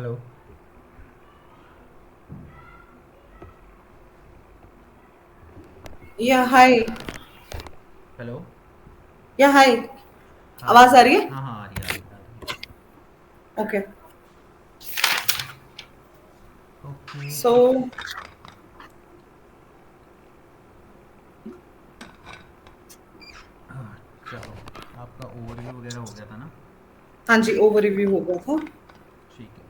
Hello. या हाय। Hello. या हाय। हाँ आवाज जी। आ रही है? हाँ हाँ, आ रही है, आ रही है, आ रही है। ओके। ओके। सो हाँ, चलो। आपका ओवरव्यू वगैरह हो गया था ना? हाँ जी, ओवर रिव्यू हो गया था। ठीक है।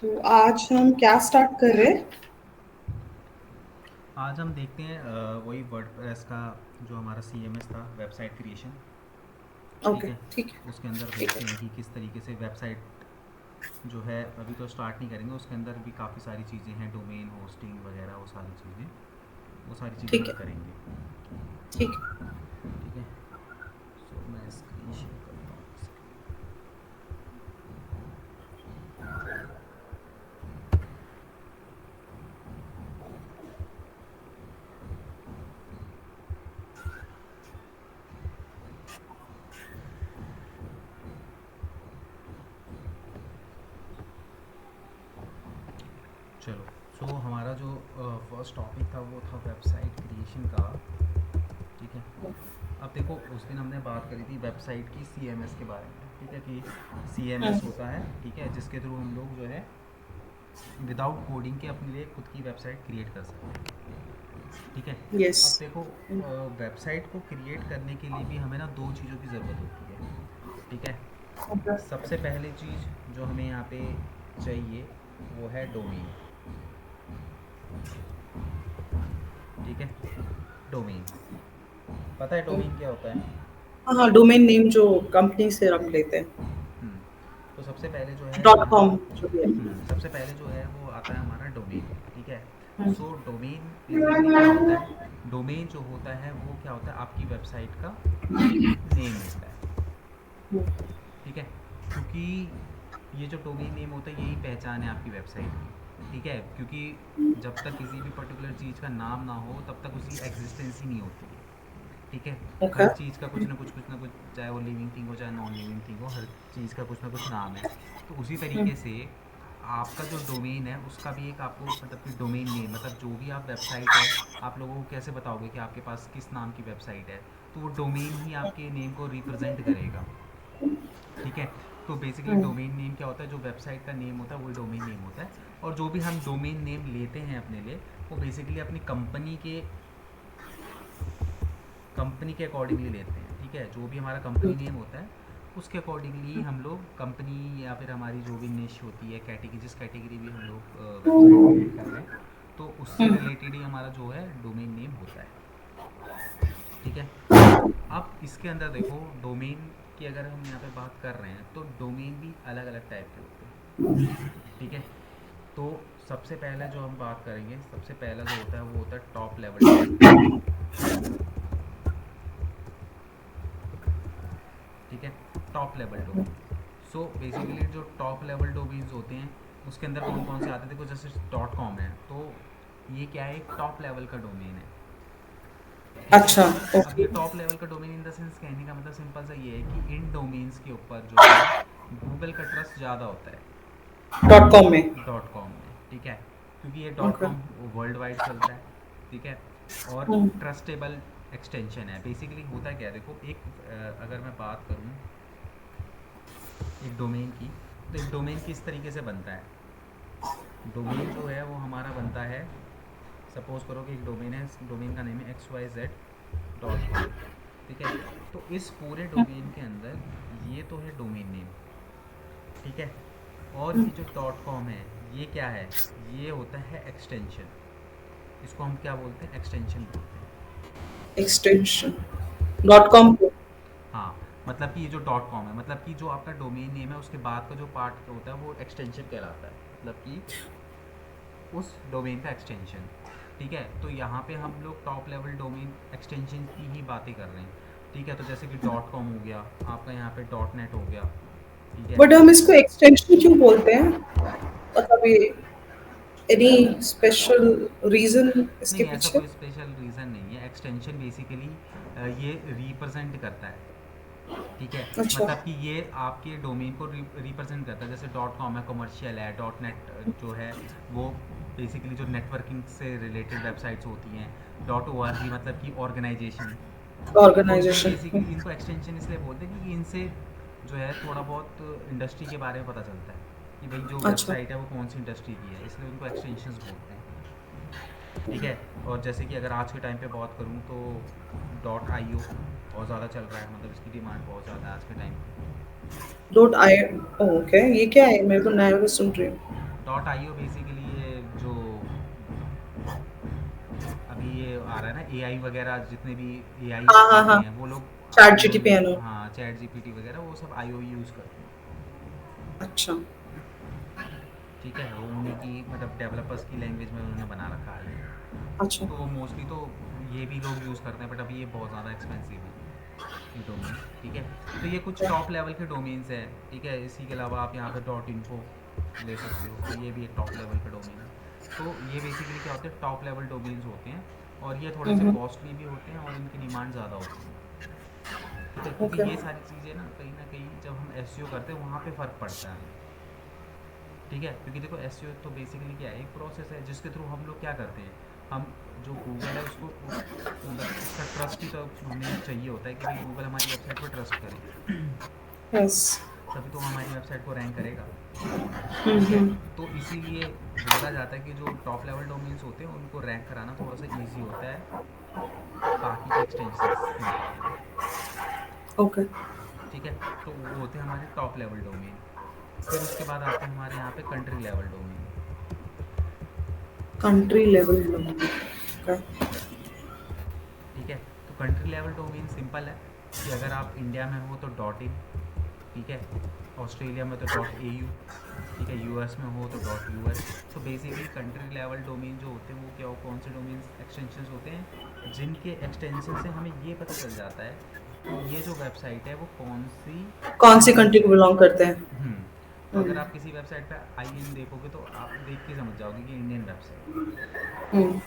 तो आज हम क्या स्टार्ट कर रहे हैं? आज हम देखते हैं वही वर्डप्रेस का जो हमारा सीएमएस था, वेबसाइट क्रिएशन। ठीक ओके, है। ठीक है। उसके अंदर ठीक देखते है। हैं कि किस तरीके से वेबसाइट जो है, अभी तो स्टार्ट नहीं करेंगे, उसके अंदर भी काफ़ी सारी चीज़ें हैं, डोमेन होस्टिंग वगैरह, वो सारी चीज़ें, वो सारी चीज़ें ठीक हम है। करेंगे। ठीक है। ठीक है। सो मैं स्क्रीन शेयर करता हूँ एक सेकेंड। चलो। सो हमारा जो फर्स्ट टॉपिक था वो था वेबसाइट क्रिएशन का। ठीक है। अब देखो, उस दिन हमने बात करी थी वेबसाइट की सीएमएस के बारे में। ठीक है कि सीएमएस हम्म। होता है, ठीक है, जिसके थ्रू हम लोग जो है विदाउट कोडिंग के अपने लिए खुद की वेबसाइट क्रिएट कर सकते हैं। ठीक है। यस। अब देखो, वेबसाइट को क्रिएट करने के लिए भी हमें ना दो चीज़ों की ज़रूरत होती है। ठीक है। ओके। सबसे पहली चीज़ जो हमें यहाँ पे चाहिए वो है डोमेन। ठीक है। डोमेन, पता है डोमेन क्या होता है? हाँ हाँ, डोमेन नेम जो कंपनी से हम लेते हैं। हम्म। तो सबसे पहले जो है डॉट यहाँ, कॉम जो भी है। सबसे पहले जो है वो आता है हमारा डोमेन। ठीक है। हम्म। सो डोमेन बेसिकली क्या होता है? डोमेन जो होता है वो क्या होता है, आपकी वेबसाइट का नेम होता है। ठीक है। क्योंकि ये जो डोमेन नेम होता है यही पहचान है आपकी वेबसाइट की। ठीक है। क्योंकि जब तक किसी भी पर्टिकुलर चीज़ का नाम ना हो तब तक उसकी एग्जिस्टेंस ही नहीं होती है। ठीक है। ओके। हर चीज़ का कुछ ना कुछ, चाहे वो लिविंग थिंग हो चाहे नॉन लिविंग थिंग हो, हर चीज़ का कुछ ना कुछ नाम है। तो उसी तरीके से आपका जो डोमेन है उसका भी एक आपको, मतलब कि डोमेन नेम, मतलब जो भी आप वेबसाइट है, आप लोगों को कैसे बताओगे कि आपके पास किस नाम की वेबसाइट है? तो वो डोमेन ही आपके नेम को रिप्रेजेंट करेगा। ठीक है। तो बेसिकली डोमेन नेम क्या होता है, जो वेबसाइट का नेम होता है वही डोमेन नेम होता है। और जो भी हम डोमेन नेम लेते हैं अपने लिए, वो बेसिकली अपनी कंपनी के अकॉर्डिंगली लेते हैं। ठीक है। जो भी हमारा कंपनी नेम होता है उसके अकॉर्डिंगली हम लोग कंपनी, या फिर हमारी जो भी निश होती है, कैटेगरी, जिस कैटेगरी भी हम लोग वेबसाइट क्रिएट कर रहे हैं, तो उससे रिलेटेड ही हमारा जो है डोमेन नेम होता है। ठीक है। अब इसके अंदर देखो, डोमेन की अगर हम यहाँ पे बात कर रहे हैं तो डोमेन भी अलग अलग टाइप के होते हैं। ठीक है। तो सबसे पहले जो हम बात करेंगे, सबसे पहला जो होता है वो होता है टॉप लेवल डोमेन। ठीक है। Top level domain. So basically जो टॉप लेवल डोमेन्स होते हैं उसके अंदर कौन कौन से आते हैं? देखो, जैसे डॉट कॉम है, तो ये क्या है, एक टॉप लेवल का डोमेन है। ठीक है। अच्छा। अब ओके। ये टॉप लेवल का डोमेन इन द सेंस, कहने का मतलब सिंपल सा ये है कि इन डोमेन्स के ऊपर जो है गूगल का ट्रस्ट ज़्यादा होता है डॉट कॉम में। डॉट कॉम में। ठीक है। क्योंकि ये dot okay. Com world wide चलता है। ठीक है। और ट्रस्टेबल एक्सटेंशन है। बेसिकली होता क्या है, देखो, एक अगर मैं बात करूँ एक डोमेन की, तो एक डोमेन किस तरीके से बनता है? डोमेन जो है वो हमारा बनता है, सपोज करो कि एक डोमेन है, डोमेन का नेम है XYZ.com। ठीक है। तो इस पूरे डोमेन के अंदर ये तो है डोमेन नेम। ठीक है। और ये जो डॉट कॉम है, ये क्या है? ये होता है एक्सटेंशन। इसको हम क्या बोलते हैं? एक्सटेंशन बोलते हैं। एक्सटेंशन। ठीक डॉट है। कॉम को। हाँ, मतलब कि ये जो डॉट कॉम है, मतलब कि जो आपका डोमेन नेम है उसके बाद का जो पार्ट होता है वो एक्सटेंशन कहलाता है, मतलब कि उस डोमेन का एक्सटेंशन। ठीक है। तो यहाँ पे हम लोग टॉप लेवल डोमेन एक्सटेंशन की ही बातें कर रहे हैं। ठीक है। तो जैसे कि डॉट कॉम हो गया, आपका यहाँ पे डॉट नेट हो गया। ठीक है। बट हम इसको एक्सटेंशन क्यों बोलते हैं? मतलब ये एनी स्पेशल रीजन इसके नहीं, ऐसा पीछे? कोई स्पेशल रीज़न नहीं है। एक्सटेंशन बेसिकली ये रिप्रेजेंट करता है। ठीक है। अच्छा। मतलब कि ये आपके डोमेन को रिप्रेजेंट करता है, जैसे डॉट कॉम है, कमर्शियल है, डॉट नेट जो है वो बेसिकली जो नेटवर्किंग से रिलेटेड वेबसाइट्स होती हैं, डॉट ओ आर जी मतलब कि ऑर्गेनाइजेशन। तो ये ऑर्गेनाइजेशन। बेसिकली इनको एक्सटेंशन इसलिए बोलते हैं कि इनसे जो है थोड़ा बहुत इंडस्ट्री के बारे में पता चलता है कि भाई जो अच्छा। वेबसाइट है वो कौन सी इंडस्ट्री की है, इसलिए उनको एक्सटेंशंस बोलते हैं। ठीक है। और जैसे कि अगर आज के टाइम पे बात करूँ तो डॉट आई ओ बहुत ज़्यादा चल रहा है, मतलब इसकी डिमांड बहुत ज़्यादा है आज के टाइम पे। Dot I. ओके, ये क्या है? मेरे को नया सुन रही हूँ। डॉट आई ओ बेसिकली ये जो अभी ये आ रहा है ना, ए आई वगैरह जितने भी ए आई हाँ हाँ आते हाँ। हैं वो लोग चैट आई ओ जीटीपी यूज़, एनो। हाँ चैट जी पी टी वगैरह वो सब आई ओ यूज़ करते हैं। अच्छा। ठीक है, वो उन्हीं की मतलब डेवलपर्स की लैंग्वेज में उन्होंने बना रखा है ये। अच्छा। तो मोस्टली तो ये भी लोग यूज़ करते हैं, बट अभी ये बहुत ज़्यादा एक्सपेंसिव है ये डोमेन। ठीक है। तो ये कुछ टॉप लेवल के डोमेन्स हैं। ठीक है, इसी के अलावा आप यहाँ पे डॉट इन्फो ले सकते हो, तो ये भी एक टॉप लेवल का डोमेन है। तो ये बेसिकली क्या होते हैं, टॉप लेवल डोमेन्स होते हैं, और ये थोड़े से हम्म। कॉस्टली भी होते हैं और इनकी डिमांड ज़्यादा होती है। ठीक है, क्योंकि ओके। ये सारी चीज़ें ना कहीं जब हम एस करते हैं वहाँ पे फ़र्क पड़ता है हमें। ठीक है, क्योंकि देखो एस तो बेसिकली क्या है, एक प्रोसेस है जिसके थ्रू हम लोग क्या करते हैं, हम जो गूगल है उसको उस मतलब उसका ट्रस्ट ही तो हमें चाहिए होता है कि भाई गूगल हमारी वेबसाइट पर ट्रस्ट करे। यस। तभी तो वो हमारी वेबसाइट को रैंक करेगा। ठीक है। हम्म। तो इसीलिए बोला जाता है कि जो टॉप लेवल डोमेन्स होते हैं उनको रैंक कराना थोड़ा सा ईजी होता है बाकी के एक्सटेंशंस के मुकाबले। ओके। ठीक है। तो वो होते हैं हमारे टॉप लेवल डोमेन। फिर उसके बाद आते हैं हमारे यहाँ पे country level domain. Country level okay. ठीक है। तो कंट्री लेवल डोमेन सिंपल है कि अगर आप इंडिया में हो तो डॉट इन। ठीक है। ऑस्ट्रेलिया में तो डॉट ए यू। ठीक है, यूएस में हो तो डॉट यू एस। तो बेसिकली कंट्री लेवल डोमेन जो होते हैं वो क्या हो, कौन से डोमेन एक्सटेंशंस होते हैं जिनके एक्सटेंशन से हमें ये पता चल जाता है कि ये जो वेबसाइट है वो कौन सी कौन सी कंट्री कंट्री से को है। बिलोंग करते हैं? तो अगर आप किसी वेबसाइट पे आई इन देखोगे तो आप देख के समझ जाओगे कि इंडियन वेबसाइट है।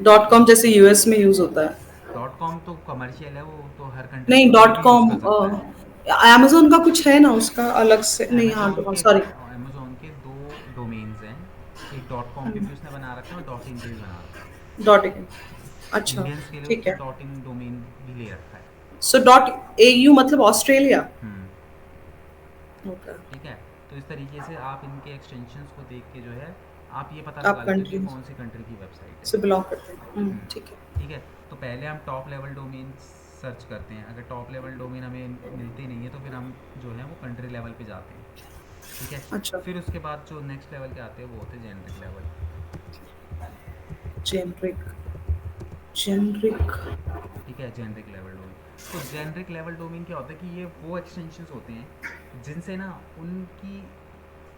डॉट कॉम जैसे यूएस में यूज होता है? डॉट कॉम तो कमर्शियल है, वो तो हर कंट्री नहीं, में कोई डॉट भी यूज़ कॉम। कर सकता है। अमेजोन का कुछ है ना उसका अलग से? नहीं, हाँ, सॉरी। अमेज़ॉन के दो डोमेन्स हैं, एक डॉट कॉम पे भी उसने बना रखा है और डॉट इन पे भी बना रखा है। Dot in. अच्छा। इंडियंस के लिए ठीक उसने है। डॉट इन डोमेन भी ले रखा है। सो डॉट एयू मतलब ऑस्ट्रेलिया? हम्म। ओके। ठीक है। तो इस तरीके से आप इनके एक्सटेंशंस को देख के जो है आप ये पता आप लगा लेते हो कि कंट्री कौन सी कंट्री की वेबसाइट है। से बिलोंग करते हैं। हम्म। ठीक है। ठीक है। तो पहले हम टॉप लेवल डोमेन सर्च करते हैं, अगर टॉप लेवल डोमेन हमें मिलते नहीं है तो फिर हम जो है वो कंट्री लेवल पे जाते हैं। ठीक है। अच्छा। फिर उसके बाद जो नेक्स्ट लेवल के आते हैं वो होते हैं जेनरिक लेवल। जेनरिक। जेनरिक। ठीक है, जेनरिक लेवल डोमेन। तो जेनरिक लेवल डोमेन क्या होता है कि ये वो एक्सटेंशंस होते हैं जिनसे ना उनकी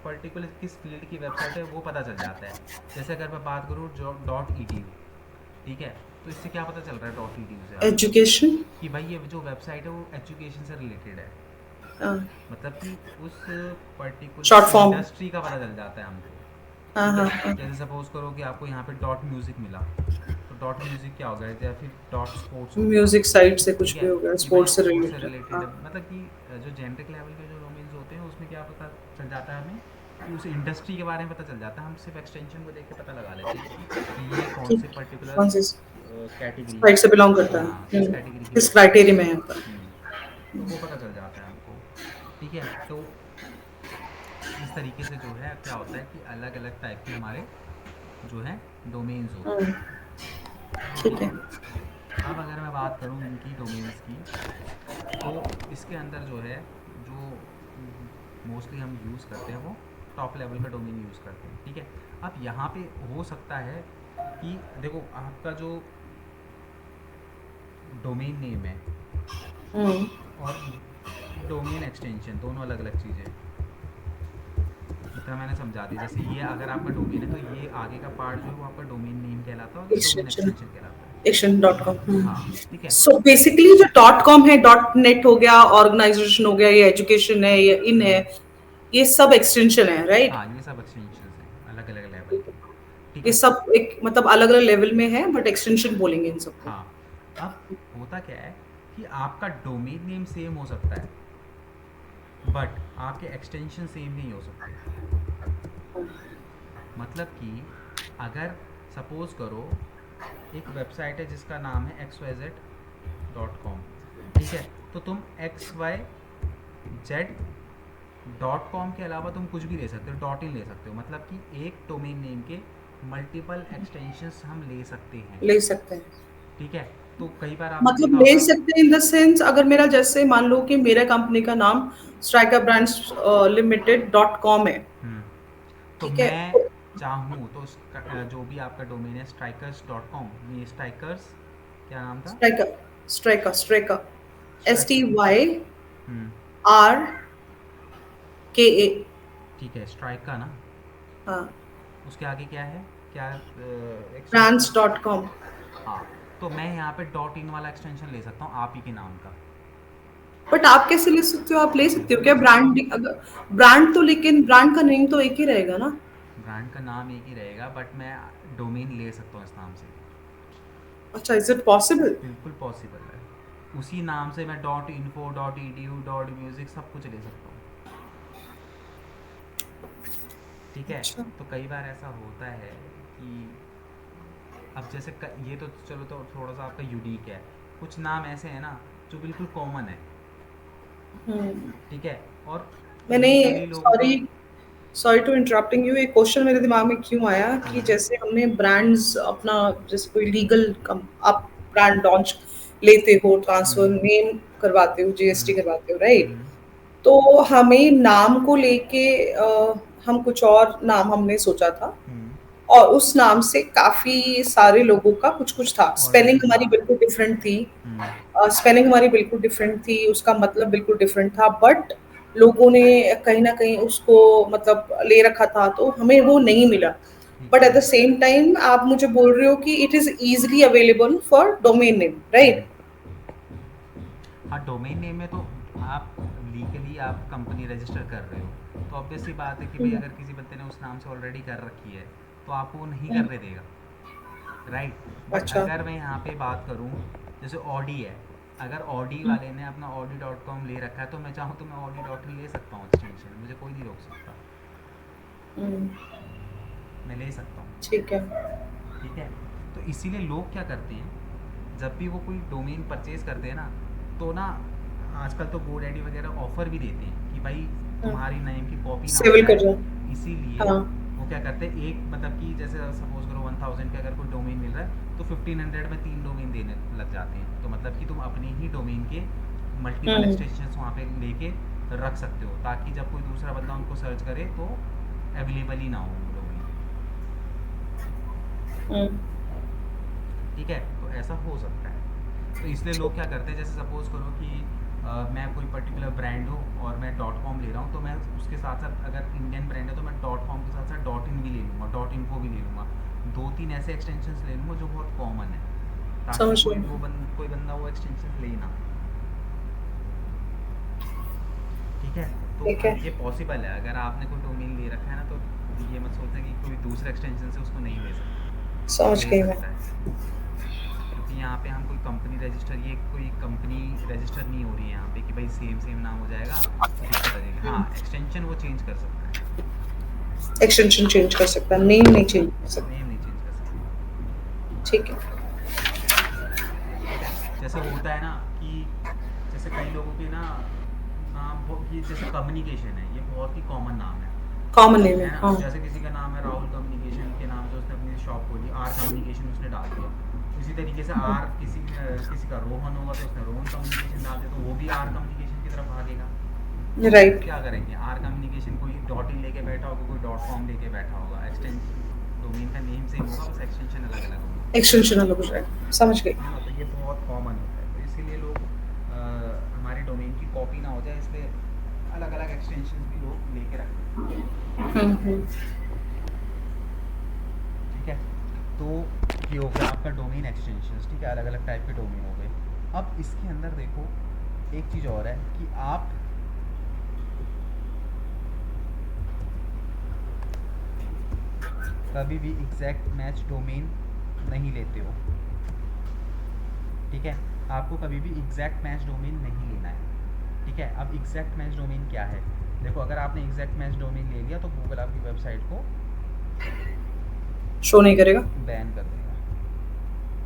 पर्टिकुलर किस फील्ड की वेबसाइट है वो पता चल जाता है। जैसे अगर मैं बात करूँ जो डॉट ई डी यू। ठीक है। तो इससे क्या पता चल रहा है डॉट ई डी यू से हमें एजुकेशन। कि भाई ये जो वेबसाइट है वो एजुकेशन से रिलेटेड है। मतलब कि उस शॉर्ट पर्टिकुलर फॉर्म। इंडस्ट्री का पता चल जाता है हमको। हाँ ठीक हाँ है। हाँ। जैसे सपोज करो कि आपको यहाँ पे डॉट म्यूज़िक मिला, तो डॉट म्यूज़िक क्या हो गया, या फिर डॉट स्पोर्ट्स हो गया। म्यूजिक साइट से ठीक कुछ है, भी हो गया कि भाई स्पोर्ट्स से स्पोर्ट्स से रिलेटेड। रिलेटेड हाँ। है, मतलब कि जो जेनरिक लेवल के जो डोमेन्स होते हैं उसमें क्या पता चल जाता है हमें कि उस इंडस्ट्री के बारे में पता चल जाता है। हम सिर्फ एक्सटेंशन को देख के पता लगा लेते हैं कि ये कौन ठीक से है। पर्टिकुलर कौन सी कैटेगरी, साइट से बिलोंग करता है? हाँ किस कैटेगरी की किस वेबसाइट क्राइटेरिया है। में है आता है? तो वो पता चल जाता है हमको। ठीक है। तो इस तरीके से जो है क्या होता है कि अलग अलग टाइप के हमारे जो है डोमेन्स होते हैं। ठीक ठीक है। है। अब अगर मैं बात करूँ इनकी डोमेन्स की, तो इसके अंदर जो है जो मोस्टली हम यूज़ करते हैं वो टॉप लेवल का डोमेन यूज़ करते हैं। ठीक है। अब यहाँ पे हो सकता है कि देखो आपका जो डोमेन नेम है हम्म। और डोमेन एक्सटेंशन दोनों अलग अलग चीज़ें हैं। इतना मैंने समझा दिया। जैसे ये अगर आपका डोमेन है तो ये आगे का पार्ट जो है वो आपका डोमेन नेम कहलाता है और ये डोमेन एक्सटेंशन। एक्सटेंशन कहलाता है। Action dot com. हाँ। ठीक है। सो बेसिकली जो डॉट कॉम है, डॉट नेट हो गया, ऑर्गेनाइजेशन हो गया, ये एजुकेशन है, ये इन है, ये सब एक्सटेंशन है, राइट? हाँ ये सब एक्सटेंशंस हैं अलग अलग लेवल के। ठीक ये है। सब एक मतलब अलग अलग लेवल में है, बट एक्सटेंशन बोलेंगे इन सबको। हाँ। अब होता क्या है कि आपका डोमेन नेम सेम हो सकता है बट आपके एक्सटेंशन सेम नहीं हो सकते। मतलब कि अगर सपोज करो एक वेबसाइट है जिसका नाम है xyz.com, ठीक है, तो तुम xyz.com के अलावा तुम कुछ भी ले सकते हो, डॉट इन ले सकते हो, मतलब कि एक डोमेन नेम के मल्टीपल एक्सटेंशंस हम ले सकते हैं। ले सकते हैं। ठीक है, तो कई बार आपने मतलब देखा ले होगा। सकते हैं इन द सेंस, अगर मेरा जैसे मान लो कि मेरे कंपनी का नाम striker brands limited dot com है, हम्म, तो ठीक है, मैं तो चाहूँ तो जो भी आपका डोमेन है strikers.com, ये स्ट्राइकर्स क्या नाम था? Striker, striker, striker. हम्म, STYRKA। ठीक है, स्ट्राइक का ना, हाँ, उसके आगे क्या है, क्या एक्सटेंशन ब्रांड्स है? Dot com. हाँ, तो मैं यहाँ पे डॉट इन वाला एक्सटेंशन ले सकता हूँ आप ही के नाम का। बट आप कैसे ले सकते हो? आप ले सकते हो बिल्कुल क्या ले सकता हूँ। ब्रांड? अगर ब्रांड तो, लेकिन ब्रांड का नेम तो एक ही रहेगा ना। ब्रांड का नाम एक ही रहेगा बट मैं डोमेन ले सकता हूँ इस नाम से। अच्छा, इज इट पॉसिबल? बिल्कुल पॉसिबल है। उसी नाम से मैं dot info, dot edu, dot music सब कुछ ले सकता हूँ। ठीक है, अच्छा। तो कई बार ऐसा होता है कि अब जैसे ये तो चलो तो थोड़ा सा आपका यूनिक है, कुछ नाम ऐसे हैं ना जो बिल्कुल कॉमन है। हम्म। ठीक है, और मैंने, यूजुअली लोगों का। Sorry sorry to interrupting you, एक क्वेश्चन मेरे दिमाग में क्यों आया कि हम्म, जैसे हमने ब्रांड्स अपना, जैसे कोई लीगल कम आप ब्रांड लॉन्च लेते हो, ट्रांसफर हम्म, नेम करवाते हो, जीएसटी हम्म, करवाते हो, राइट? हम्म, तो हमें नाम को लेके हम कुछ और नाम हमने सोचा था, हम्म, और उस नाम से काफी सारे लोगों का कुछ कुछ था। स्पेलिंग ऑलरेडी हमारी हाँ। बिल्कुल डिफरेंट थी, हम्म, स्पेलिंग हमारी बिल्कुल डिफरेंट थी, उसका मतलब बिल्कुल डिफरेंट था, बट लोगों ने कहीं ना कहीं उसको मतलब ले रखा था, तो हमें वो नहीं मिला। ठीक बट एट है। द सेम टाइम आप मुझे बोल रहे हो कि it is easily available for domain name, hmm, right? हाँ, डोमेन नेम में तो आप लीगली आप कंपनी रजिस्टर कर रहे हो, तो ऑब्वियस सी बात है कि भाई अगर किसी बंदे ने उस नाम से ऑलरेडी कर रखी है तो आपको वो नहीं करने देगा, राइट? बट अच्छा। अगर मैं यहाँ पे बात करूँ, जैसे ऑडी है, अगर ऑडी वाले ने अपना ऑडी.com ले रखा है तो मैं चाहूँ तो मैं ऑडी.in ले सकता हूँ एक्सटेंशन, मुझे कोई नहीं रोक सकता, हम्म, मैं ले सकता हूँ। ठीक है। ठीक है, तो इसीलिए लोग क्या करते हैं, जब भी वो कोई डोमेन परचेज करते हैं ना, तो ना आजकल तो गोडैडी वगैरह ऑफर भी देते हैं कि भाई तुम्हारी नेम की कॉपी ना हो सिविल कर जाए। जाओ। इसीलिए हाँ। वो क्या करते हैं, एक मतलब कि जैसे सपोज करो 1000 का अगर कोई डोमेन मिल रहा है तो 1500 में 3 डोमेन देने लग जाते हैं, तो मतलब कि तुम अपनी ही डोमेन के मल्टीपल हम्म। एक्सटेंशंस वहाँ पे लेके रख सकते हो, ताकि जब कोई दूसरा बंदा उनको सर्च करे तो अवेलेबल ही ना हो वो डोमेन। हम्म। ठीक है, तो ऐसा हो सकता है। तो इसलिए लोग क्या करते हैं, जैसे सपोज करो कि मैं कोई पर्टिकुलर ब्रांड हूँ और मैं डॉट कॉम ले रहा हूँ, तो मैं उसके साथ साथ अगर इंडियन ब्रांड है तो मैं डॉट कॉम के साथ साथ डॉट इन भी ले लूँगा, डॉट इन्फो भी ले लूँगा, 2-3 ऐसे एक्सटेंशंस ले लूँगा जो बहुत कॉमन है, ताकि समझ कोई गई। कोई बंदा वो एक्सटेंशन ले ना। ठीक है, तो ठीक है, ये पॉसिबल है, अगर आपने कोई डोमेन ले रखा है ना, तो ये मत सोचना कि कोई दूसरे एक्सटेंशन से उसको नहीं ले सकता, समझ ले गई मैं। सकता है। क्योंकि यहाँ पे हम कोई कंपनी रजिस्टर, ये कोई कंपनी रजिस्टर नहीं हो रही है यहाँ पे कि भाई सेम सेम नाम हो जाएगा तो दिक्कत आ जाएगी। हाँ, एक्सटेंशन वो चेंज कर सकता है, एक्सटेंशन चेंज कर सकता, नेम नहीं चेंज कर सकता। नेम नहीं चेंज कर सकता। ठीक है। ठीक है, जैसे होता है ना कि जैसे कई लोगों के ना नाम ये जैसे कम्युनिकेशन है, ये बहुत ही कॉमन नाम कॉमन नेम है, है ना? हाँ। जैसे किसी का नाम है राहुल कम्युनिकेशन के नाम से उसने अपनी शॉप खोली, आर कम्युनिकेशन उसने डाल दिया। इसी तरीके से आर किसी का रोहन होगा तो उसने रोहन कम्युनिकेशन डाल दिया, तो वो भी आर कम्युनिकेशन की तरफ भागेगा। तो राइट। क्या करेंगे, आर कम्युनिकेशन कोई डॉट इन लेके बैठा होगा, कोई डॉट कॉम लेके बैठा होगा, एक्सटेंशन डोमेन का नेम सेम होगा, बस एक्सटेंशन अलग अलग होगा। एक्सटेंशन अलग हो जाएगा, समझ गई। है ना? तो ये बहुत कॉमन होता है, तो इसीलिए लोग हमारे डोमेन की कॉपी ना हो जाए, इसलिए अलग अलग एक्सटेंशन भी लोग लेके रखते हैं। हम्म। ठीक है, तो ये हो गया आपका डोमेन एक्सटेंशंस। ठीक है, अलग अलग टाइप के डोमेन हो गए। अब इसके अंदर देखो एक चीज़ और है कि आप कभी भी एग्जैक्ट मैच डोमेन नहीं लेते हो। ठीक है, आपको कभी भी एग्जैक्ट मैच डोमेन नहीं लेना है, ठीक है। अब एग्जैक्ट मैच डोमेन क्या है, देखो अगर आपने एग्जैक्ट मैच डोमेन ले लिया तो गूगल आपकी वेबसाइट को शो नहीं करेगा। बैन कर देगा।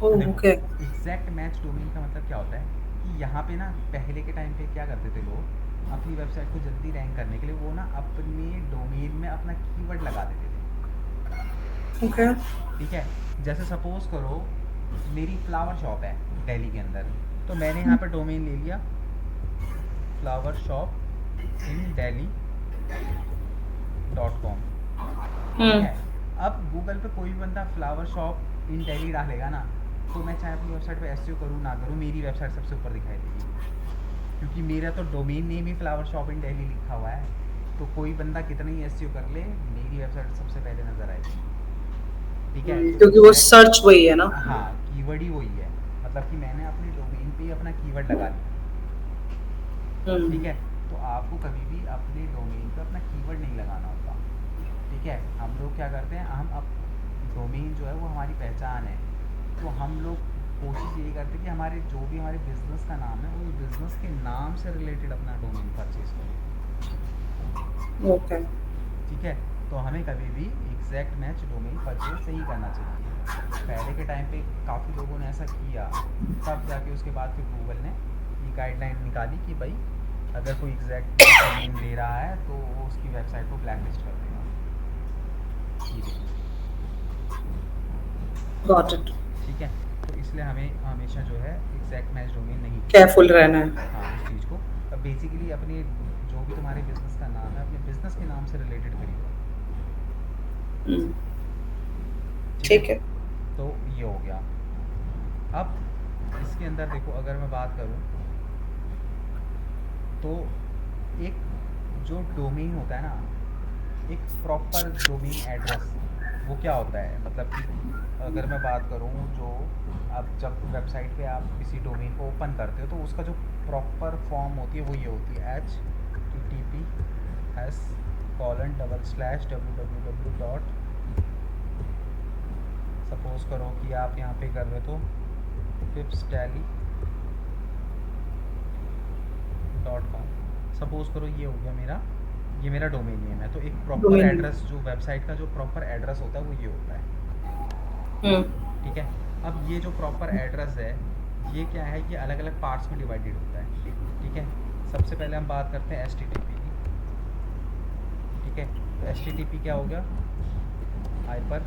देखो ओके। एग्जैक्ट मैच डोमेन का मतलब क्या होता है कि यहाँ पे ना पहले के टाइम पे क्या करते थे लोग, अपनी वेबसाइट को जल्दी रैंक करने के लिए वो ना अपने डोमेन में अपना कीवर्ड लगा देते थे, ओके। ठीक है। जैसे सपोज करो मेरी फ्लावर शॉप है दिल्ली के अंदर, तो मैंने यहाँ पे डोमेन ले लिया flower shop in Delhi .com, ठीक हम्म। है। अब गूगल पे कोई भी बंदा फ्लावर शॉप इन दिल्ली डालेगा ना, तो मैं चाहे अपनी वेबसाइट पे एसईओ करूँ ना करूँ, मेरी वेबसाइट सबसे ऊपर दिखाई देगी, क्योंकि मेरा तो domain name he flower shop in Delhi लिखा हुआ है। तो कोई बंदा कितना ही एसईओ कर ले, मेरी वेबसाइट सबसे पहले नज़र आएगी, ठीक है। तो क्योंकि वो सर्च वही है ना। हाँ कीवर्ड ही वही है, मतलब कि मैंने अपने डोमेन पे ही अपना कीवर्ड लगा लिया, ठीक हम्म। है। तो आपको कभी भी अपने डोमेन पे अपना कीवर्ड नहीं लगाना होता, ठीक है। हम लोग क्या करते हैं, हम अब डोमेन जो है वो हमारी पहचान है, तो हम लोग कोशिश यही करते हैं कि हमारे जो भी हमारे बिजनेस का नाम है उस बिजनेस के नाम से रिलेटेड अपना डोमेन परचेज करें, ओके। ठीक है। तो हमें कभी भी एग्जैक्ट मैच डोमेन परचेज नहीं करना चाहिए। पहले के टाइम पे काफ़ी लोगों ने ऐसा किया, तब जाके उसके बाद फिर गूगल ने ये गाइडलाइन निकाली कि भाई अगर कोई एग्जैक्ट मैच डोमेन ले रहा है तो वो उसकी वेबसाइट को ब्लैक लिस्ट कर देगा, ये देखिए, गॉट इट। ठीक है। तो इसलिए हमें हमेशा जो है एग्जैक्ट मैच डोमेन नहीं लेना केयरफुल रहना चाहिए, है। हाँ उस चीज़ को। अब बेसिकली अपने जो भी तुम्हारे बिजनेस का नाम है अपने बिजनेस के नाम से रिलेटेड खरीदो, हम्म। ठीक है। ठीक है। तो ये हो गया। अब इसके अंदर देखो अगर मैं बात करूँ तो एक जो डोमेन होता है ना, एक प्रॉपर डोमेन एड्रेस, वो क्या होता है, मतलब कि अगर मैं बात करूँ जो अब जब वेबसाइट पे आप किसी डोमेन को ओपन करते हो तो उसका जो प्रॉपर फॉर्म होती है वो ये होती है https://www. सपोज करो कि आप यहाँ पे कर रहे हो तो pipstally.com, सपोज करो ये हो गया मेरा, ये मेरा डोमेन नेम है। तो एक प्रॉपर डोमेन। एड्रेस जो वेबसाइट का जो प्रॉपर एड्रेस होता है वो ये होता है, हम्म। ठीक है। अब ये जो प्रॉपर एड्रेस है ये क्या है, ये अलग अलग पार्ट्स में डिवाइडेड होता है, ठीक है। सबसे पहले हम बात करते हैं HTTP की, ठीक है। तो HTTP क्या हो गया, hyper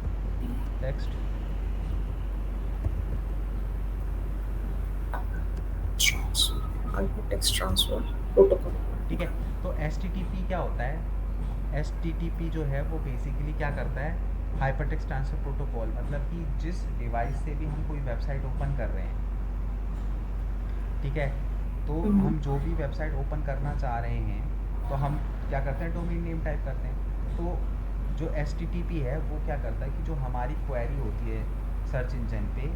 text text transfer protocol. ठीक है। तो HTTP क्या होता है, HTTP जो है वो बेसिकली क्या करता है, हाइपर टेक्स्ट ट्रांसफर प्रोटोकॉल, मतलब कि जिस डिवाइस से भी हम कोई वेबसाइट ओपन कर रहे हैं, ठीक है। तो हम जो भी वेबसाइट ओपन करना चाह रहे हैं तो हम क्या करते हैं, डोमेन नेम टाइप करते हैं। तो जो HTTP है वो क्या करता है कि जो हमारी क्वेरी होती है सर्च इंजन पे,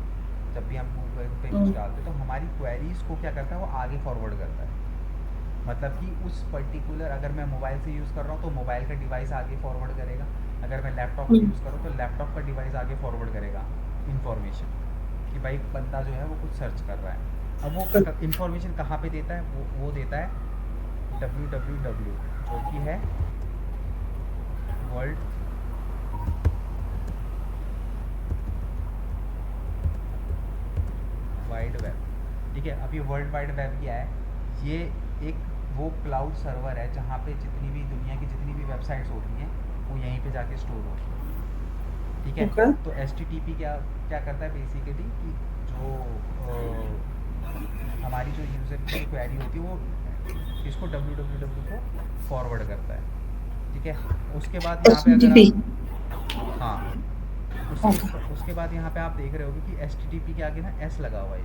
जब भी हम गूगल पे कुछ डालते हैं तो हमारी क्वेरीज को क्या करता है वो आगे फॉरवर्ड करता है, मतलब कि उस पर्टिकुलर अगर मैं मोबाइल से यूज़ कर रहा हूँ तो मोबाइल का डिवाइस आगे फॉरवर्ड करेगा, अगर मैं लैपटॉप से यूज़ करूँ तो लैपटॉप का डिवाइस आगे फॉरवर्ड करेगा इन्फॉर्मेशन, कि भाई बंदा जो है वो कुछ सर्च कर रहा है। अब वो इन्फॉर्मेशन कहाँ पे देता है, वो देता है www, जो कि है वर्ल्ड वाइड वेब, ठीक है। अब ये वर्ल्ड वाइड वेब क्या है, ये एक वो क्लाउड सर्वर है जहाँ पे जितनी भी दुनिया की जितनी भी वेबसाइट्स होती हैं वो यहीं पे जाके स्टोर होती हैं, ठीक है। ओके। तो HTTP क्या क्या करता है बेसिकली कि जो हमारी जो यूज़र की जो क्वेरी होती है वो इसको www को फॉरवर्ड करता है, ठीक है। उसके बाद यहाँ पे अगर HTTP। आप, हाँ ओके। उसके बाद यहाँ पे आप देख रहे होगे कि HTTP के आगे ना S लगा हुआ है,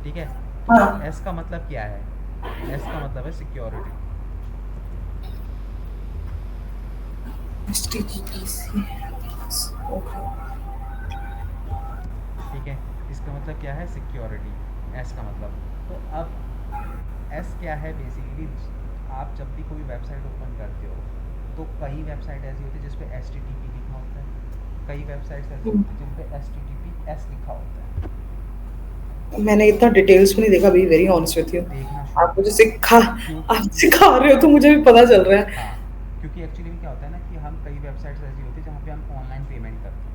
ठीक है। तो हाँ। S का मतलब क्या है, S का मतलब है सिक्योरिटी, HTTP से। ओके। ठीक है। इसका मतलब क्या है, सिक्योरिटी, S का मतलब। तो अब S क्या है बेसिकली, आप जब भी कोई वेबसाइट ओपन करते हो तो कई वेबसाइट ऐसी होती है जिस पे HTTP लिखा होता है, कई वेबसाइट्स ऐसी होती है जिन पे HTTPS लिखा होता है, मैंने इतना डिटेल्स में नहीं देखा, be very honest with you. देखना शुरू आप मुझे करो, आप क्योंकि सिखा रहे हो तो मुझे भी पता चल रहा है। हाँ, क्योंकि एक्चुअली में क्या होता है ना कि हम कई वेबसाइट्स ऐसी होती है जहाँ पे हम ऑनलाइन पेमेंट करते हैं,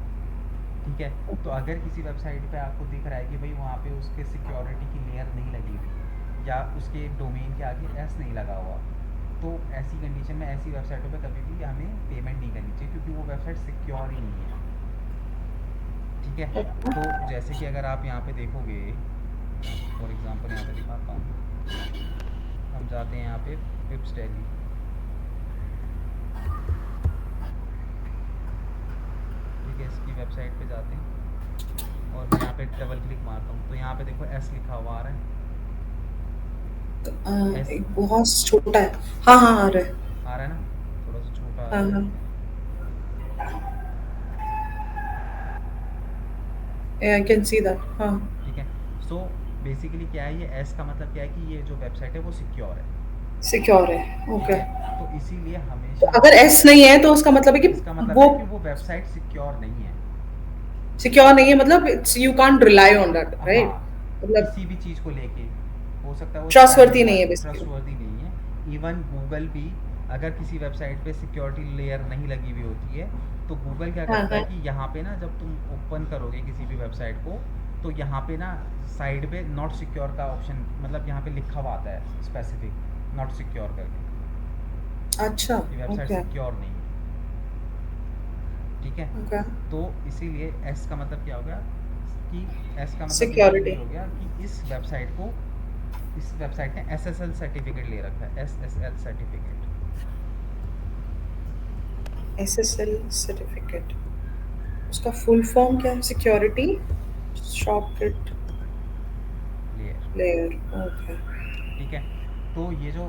ठीक है। तो अगर किसी वेबसाइट पे आपको दिख रहा है कि भाई वहाँ पे उसके सिक्योरिटी की लेयर नहीं लगी हुई या उसके डोमेन के आगे एस नहीं लगा हुआ, तो ऐसी कंडीशन में ऐसी वेबसाइटों पे कभी भी हमें पेमेंट नहीं करनी चाहिए, क्योंकि वो वेबसाइट सिक्योर ही नहीं है, ठीक है। तो जैसे कि अगर आप यहाँ पे देखोगे, मैं फॉर एग्जांपल यहाँ पे दिखाता हूँ, हम जाते हैं यहाँ पे पिप्स डेली, ठीक है, इसकी वेबसाइट पे जाते हैं और मैं यहाँ पे डबल क्लिक मारता हूँ तो यहाँ पे देखो एस लिखा हुआ आ रहा है, एस एक बहुत छोटा है। हाँ हाँ, आ रहा है। आ रहा है ना, थोड़ा सा छोटा आ हाँ रहा है, हाँ, ठीक है, आई कैन सी दैट। हाँ, ठीक है। सो बेसिकली क्या है, ये एस का मतलब क्या है कि ये जो वेबसाइट है वो सिक्योर है, सिक्योर है, ठीक ओके। है। तो इसीलिए तो हमेशा अगर हमें, एस नहीं है तो उसका मतलब है कि इसका मतलब वो है कि वो वेबसाइट सिक्योर नहीं है, सिक्योर नहीं है, मतलब it's you can't rely on that, right? हाँ, मतलब किसी भी चीज़ को लेके हो सकता है वो ट्रस्टवर्दी स्पैमिंग नहीं है वाली, बेसिकली। ट्रस्टवर्दी नहीं है। इवन गूगल भी अगर किसी वेबसाइट पे सिक्योरिटी लेयर नहीं लगी हुई होती है, तो गूगल क्या हाँ करता है हाँ, कि यहाँ पे ना जब तुम ओपन करोगे किसी भी वेबसाइट को, तो यहाँ पे ना साइड पे नॉट सिक्योर का ऑप्शन, मतलब यहाँ पे लिखा हुआ आता है स्पेसिफिक नॉट सिक्योर करके, अच्छा, कि वेबसाइट ओके सिक्योर नहीं है, ठीक है। ओके। तो इसीलिए एस का मतलब क्या हो गया कि एस का मतलब बेसिकली सिक्योरिटी, हो गया कि इस वेबसाइट को, इस वेबसाइट ने एसएसएल सर्टिफिकेट ले रखा है, एसएसएल सर्टिफिकेट, एसएसएल सर्टिफिकेट, उसका फुल फॉर्म क्या है? Security socket layer, layer, okay. ठीक है। तो ये जो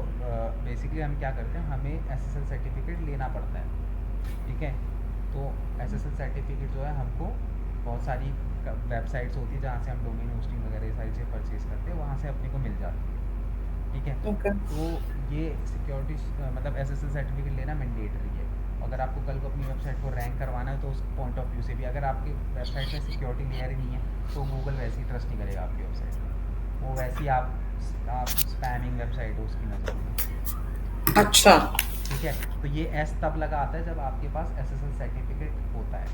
बेसिकली हम क्या करते हैं, हमें एसएसएल सर्टिफिकेट लेना पड़ता है, ठीक है। तो एसएसएल सर्टिफिकेट जो है हमको बहुत सारी वेबसाइट्स होती है जहाँ से हम डोमेन होस्टिंग वगैरह ये सारी चीज़ें परचेज करते हैं, वहाँ से अपने को मिल जाती है, ठीक है। ओके, तो ये सिक्योरिटी मतलब एसएसएल सर्टिफिकेट लेना मैंडेटरी है। अगर आपको कल को अपनी वेबसाइट को रैंक करवाना है तो उस पॉइंट ऑफ व्यू से भी, अगर आपकी वेबसाइट में सिक्योरिटी लेयर ही नहीं है तो गूगल वैसे ही ट्रस्ट नहीं करेगा आपकी वेबसाइट पे, वो वैसे ही आप स्पैमिंग वेबसाइट हो उसकी नज़रों में, अच्छा, ठीक है। तो ये एस तब लगा आता है जब आपके पास एसएसएल सर्टिफिकेट होता है,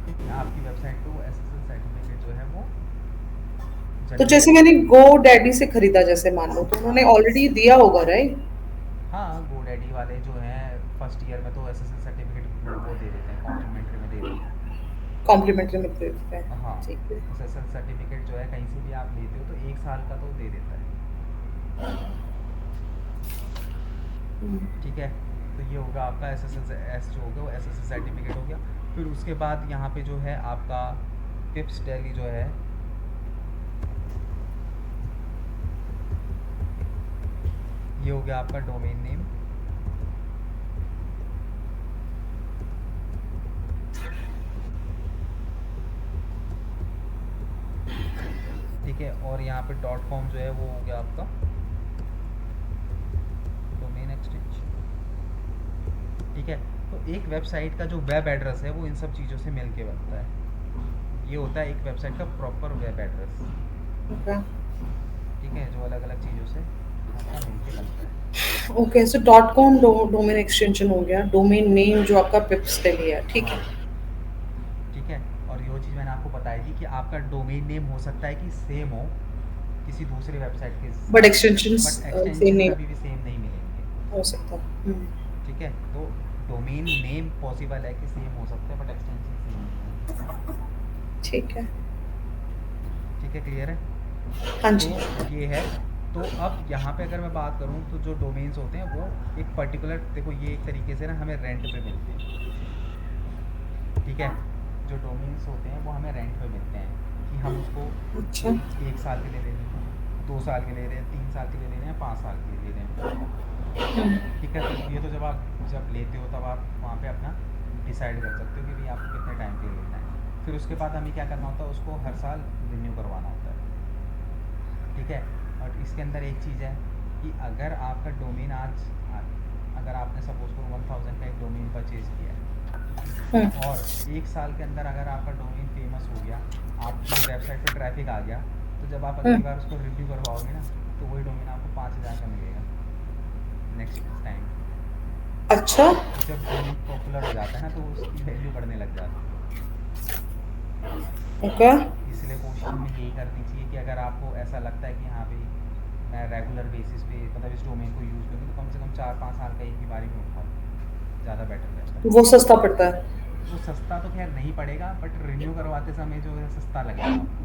आपकी वेबसाइट पे वो एसएसएल सर्टिफिकेट जो है वो तो जनरेट जैसे होगा। मैंने गो डैडी से खरीदा जैसे मान लो, तो उन्होंने हाँ, ऑलरेडी दिया होगा, राइट? हाँ, गोडैडी वाले जो हैं फर्स्ट ईयर में तो एसएसएल सर्टिफिकेट वो दे देते हैं, कॉम्प्लीमेंट्री में दे देते हैं। कॉम्प्लीमेंट्री में दे देते हाँ, हैं, ठीक है। एसएसएल सर्टिफिकेट जो है कहीं से भी आप लेते हो तो 1 साल का तो दे देता है, ठीक है। तो ये होगा आपका एसएसएल एस जो होगा वो एसएसएल सर्टिफिकेट हो गया। फिर उसके बाद यहाँ पे जो है आपका पिप्स डेली जो है, ये हो गया आपका डोमेन नेम, ठीक है। और यहाँ पे डॉट कॉम जो है वो हो गया आपका डोमेन एक्सटेंशन, ठीक है। तो एक वेबसाइट का जो वेब एड्रेस है वो इन सब चीज़ों से मिल के बनता है, ये होता है एक वेबसाइट का प्रॉपर वेब एड्रेस, ओके ठीक है, जो अलग अलग चीज़ों से आपका मिल के बनता है, okay, so dot com domain extension हो गया, डोमेन नेम जो आपका पिप्स के लिए है, ठीक हाँ, है। ठीक है। और ये चीज़ मैंने आपको बताई थी कि आपका डोमेन नेम हो सकता है कि सेम हो किसी दूसरी वेबसाइट के बट साथ, एक्सटेंशंस बट सेम एक्सटेंशंस नहीं कभी भी सेम नहीं मिलेंगे, हो सकता। ठीक है। तो डोमेन नेम पॉसिबल है कि सेम हो सकता है बट एक्सटेंशन सेम नहीं होंगे, ठीक है। ठीक है, क्लियर है। हाँ तो जी। ये है। तो अब यहाँ पे अगर मैं बात करूँ तो जो डोमेन्स होते हैं वो एक पर्टिकुलर, देखो ये एक तरीके से ना हमें रेंट पे मिलते हैं, ठीक है। जो डोमेन्स होते हैं वो हमें रेंट पे मिलते हैं कि हम उसको अच्छा। 1 साल के लिए ले रहे हैं, 2 साल के ले रहे हैं, 3 साल के लिए ले रहे हैं, 5 साल के लिए ले रहे हैं, ठीक है। तो ये तो जब आप जब लेते हो तब आप वहाँ पे अपना डिसाइड कर सकते हो कि भाई आपको कितने टाइम के लिए लेना है। फिर उसके बाद हमें क्या करना होता है, उसको हर साल रिन्यू करवाना होता है, ठीक है। और इसके अंदर एक चीज़ है कि अगर आपका डोमेन आज अगर आपने सपोज को 1000 का एक डोमेन परचेज़ किया है, हुँ, और एक साल के अंदर अगर आपका डोमेन फेमस हो गया, आपकी वेबसाइट पे ट्रैफिक आ गया, तो जब आप हुँ। अगली बार उसको रिव्यू करवाओगे ना, तो वही डोमेन आपको 5,000 का मिलेगा नेक्स्ट टाइम। अच्छा, जब डोमेन पॉपुलर हो जाता है ना, तो उसकी वैल्यू बढ़ने लग जाती है। ओके। इसलिए कोशिश हमें यही करनी चाहिए कि अगर आपको ऐसा लगता है कि हाँ भाई मैं रेगुलर बेसिस पे मतलब इस डोमेन को यूज़ करूँ, तो कम से कम 4-5 साल का एक ही बारी में उठा लो, ज़्यादा बेटर रहता है। वो सस्ता पड़ता है। वो सस्ता तो खैर नहीं पड़ेगा, बट रिन्यू करवाते समय जो है सस्ता लगेगा आपको,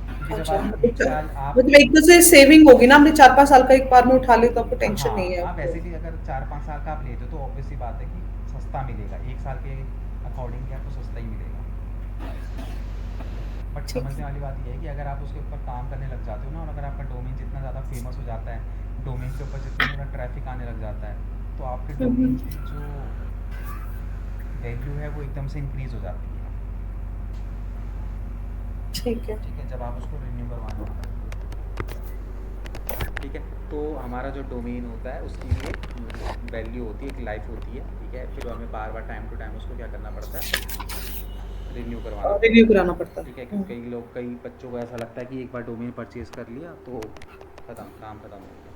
क्योंकि जब अच्छा, आप मतलब एक साल आप मतलब एक तो से सेविंग होगी ना, हमने 4-5 साल का एक बार में उठा लिया तो आपको टेंशन नहीं हाँ, है। आप वैसे भी अगर 4-5 साल का आप लेते हो तो ऑब्वियस सी बात है कि सस्ता मिलेगा, एक साल के अकॉर्डिंगली आपको सस्ता ही मिलेगा। बट ठीक समझने है। वाली बात यह है कि अगर आप उसके ऊपर काम करने लग जाते हो ना, और अगर आपका डोमेन जितना ज़्यादा फेमस हो जाता है, डोमेन के ऊपर जितना ज़्यादा ट्रैफिक आने लग जाता है, तो आपके हुँ, डोमेन हुँ। की जो वैल्यू है वो एकदम से इंक्रीज़ हो जाती है। ठीक है। ठीक है, जब आप उसको रिन्यू करवाने लगते हो। ठीक है, तो हमारा जो डोमेन होता है उसकी भी एक वैल्यू होती है, एक लाइफ होती है। ठीक है, फिर हमें बार बार टाइम टू टाइम उसको क्या करना पड़ता है, रिन्यू करवाना रिव्यू पड़ता है। कराना पड़ता है। ठीक है, हुँ। क्योंकि कई लोग, कई बच्चों को ऐसा लगता है कि एक बार डोमेन परचेज़ कर लिया तो ख़त्म, काम ख़त्म हो गया।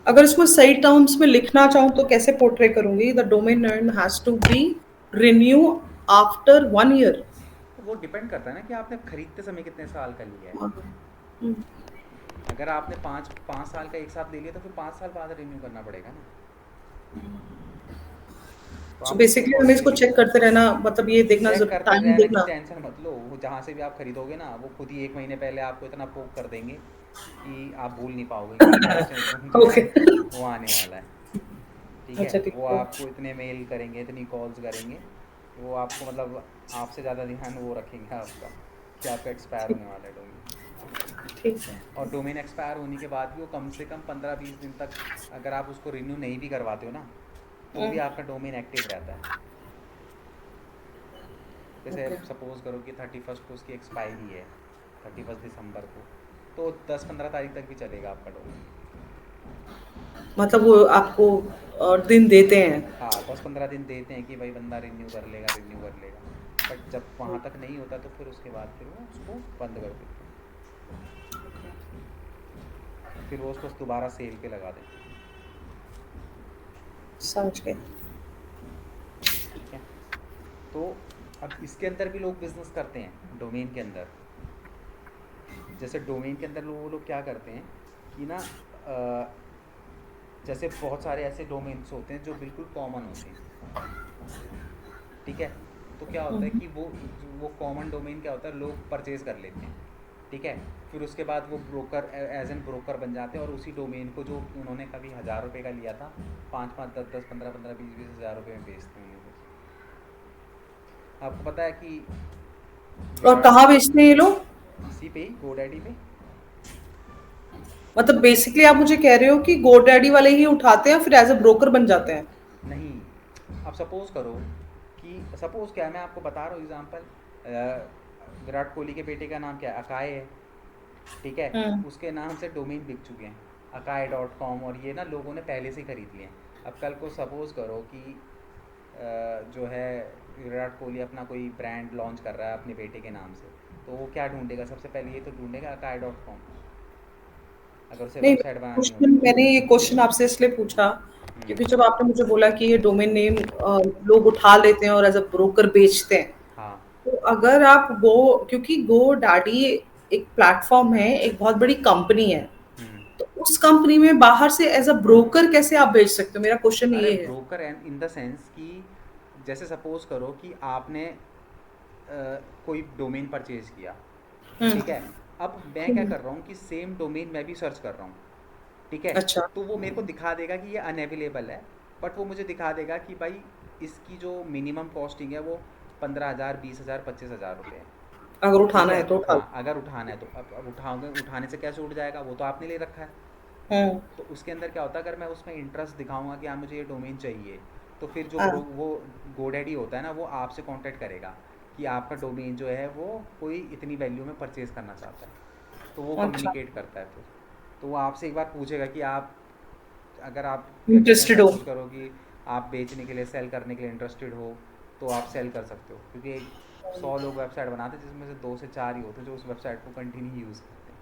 अगर इसको सही टर्म्स में लिखना चाहूँ तो कैसे पोर्ट्रे करूँगी? The domain name has to be renew after 1 year. तो वो डिपेंड करता है ना कि आपने खरीदते समय कितने साल का लिया है। हाँ। हुँ। अगर आपने पाँच पाँच साल का एक साथ ले लिया तो फिर 5 साल बाद रिन्यू करना पड़ेगा ना। तो सो आप उसके बेसिकली हमें इसको अकॉर्डिंगली चेक करते रहना, मतलब ये देखना चेक करते टाइम रहने की देखना। टेंशन मत लो, वो जहाँ से भी आप खरीदोगे ना, वो खुद ही 1 महीने पहले आपको इतना पोक कर देंगे कि आप भूल नहीं पाओगे कि एक्सटेंशन जो ओके। है वो आने वाला है। ठीक है, अच्छा, ठीक वो है। आपको इतने मेल करेंगे, इतनी कॉल्स करेंगे, वो आपको मतलब आपसे ज़्यादा ध्यान वो रखेंगे आपका, कि आपका एक्सपायर ठीक होने वाला है डोमेन। ठीक है। और डोमेन एक्सपायर होने के बाद भी वो कम से कम 15-20 दिन तक, अगर आप उसको रिन्यू नहीं भी करवाते हो ना, तो भी हुँ, आपका डोमेन एक्टिव रहता है। जैसे ओके। सपोज़ करो कि 31st को उसकी एक्सपायरी है, 31 दिसंबर को, तो 10-15 तारीख तक भी चलेगा आपका डोमेन। मतलब वो आपको दिन देते हैं। हाँ, 10-15 दिन देते हैं कि भाई बंदा रिन्यू कर लेगा, रिन्यू कर लेगा। बट जब वहाँ तक नहीं होता तो फिर उसके बाद फिर वो उसको बंद कर देते हैं, फिर वो उसको दोबारा सेल पे लगा देते हैं। समझ गए। ठीक है, तो अब इसके अंदर भी लोग बिजनेस करते हैं डोमेन के अंदर। जैसे डोमेन के अंदर वो लोग क्या करते हैं कि ना, जैसे बहुत सारे ऐसे डोमेन्स होते हैं जो बिल्कुल कॉमन होते हैं। ठीक है, तो क्या हुँ, होता है हुँ। कि वो कॉमन डोमेन क्या होता है, लोग परचेज कर लेते हैं। ठीक है, फिर उसके बाद वो ब्रोकर, एज एन ब्रोकर बन जाते हैं, और उसी डोमेन को जो उन्होंने कभी 1,000 रुपये का लिया था, 5-5, 10-10, 15-15, 20-20 हज़ार रुपये में बेचते हैं ये लोग। आपको पता है कि और विराट, कहाँ बेचते हैं ये लोग? इसी पे ही गोडैडी पे। मतलब बेसिकली आप मुझे कह रहे हो कि गोडैडी वाले ही उठाते हैं फिर एज़ अ ब्रोकर बन जाते हैं? नहीं, अब सपोज़ करो कि, सपोज़ क्या है, मैं आपको बता रहा हूँ एग्जांपल, विराट कोहली के बेटे का नाम क्या है, अकाय है। ठीक है, हुँ। उसके नाम से डोमेन बिक चुके हैं, akai.com, और ये ना लोगों ने पहले से ही खरीद लिए हैं। अब कल को सपोज़ करो कि जो है विराट कोहली अपना कोई ब्रांड लॉन्च कर रहा है अपने बेटे के नाम से, तो वो क्या ढूंढेगा, सबसे पहले ये तो ढूंढेगा akai.com, अगर उसे नहीं, वेबसाइट बनानी होगी तो। मैंने ये क्वेश्चन आपसे इसलिए पूछा क्योंकि हम्म, जब आपने मुझे बोला कि ये डोमेन नेम लोग उठा लेते हैं और एज़ अ ब्रोकर बेचते हैं। हाँ। तो अगर आप गो क्योंकि गोडैडी एक प्लेटफ़ॉर्म है, एक बहुत बड़ी कंपनी है। हम्म। तो उस कंपनी में बाहर से एज़ अ ब्रोकर कैसे आप बेच सकते हो? मेरा क्वेश्चन अरे ये है। ब्रोकर इन द सेंस कि, जैसे सपोज़ करो कि आपने कोई डोमेन परचेज़ किया। हुँ, ठीक है, अब मैं क्या हुँ। कर रहा हूँ कि सेम डोमेन मैं भी सर्च कर रहा हूँ। ठीक है, अच्छा। तो वो मेरे को दिखा देगा कि ये अनअवेलेबल है, बट वो मुझे दिखा देगा कि भाई इसकी जो मिनिमम कॉस्टिंग है वो 15,000, 20,000, 25,000 रुपये है। अगर ठीक उठाना है, है तो उठा लो। हाँ, अगर उठाना है तो अब उठाओगे, उठाने से कैसे उठ जाएगा, वो तो आपने ले रखा है। हुँ। तो उसके अंदर क्या होता है, अगर मैं उसमें इंटरेस्ट दिखाऊंगा कि हाँ मुझे ये डोमेन चाहिए, तो फिर जो हाँ, वो गोडैडी होता है ना, वो आपसे कांटेक्ट करेगा कि आपका डोमेन जो है वो कोई इतनी वैल्यू में परचेज़ करना चाहता है। तो वो अच्छा। कम्युनिकेट करता है फिर। तो वो आपसे एक बार पूछेगा कि आप, अगर आप क्या कहते हैं, इंटरेस्टेड हो। सपोज़ करो कि आप बेचने के लिए, सेल करने के लिए इंटरेस्टेड हो तो आप सेल कर सकते हो, क्योंकि 100 लोग वेबसाइट बनाते हैं जिसमें से 2 से 4 ही होते हैं जो उस वेबसाइट को कंटिन्यू यूज़ करते हैं।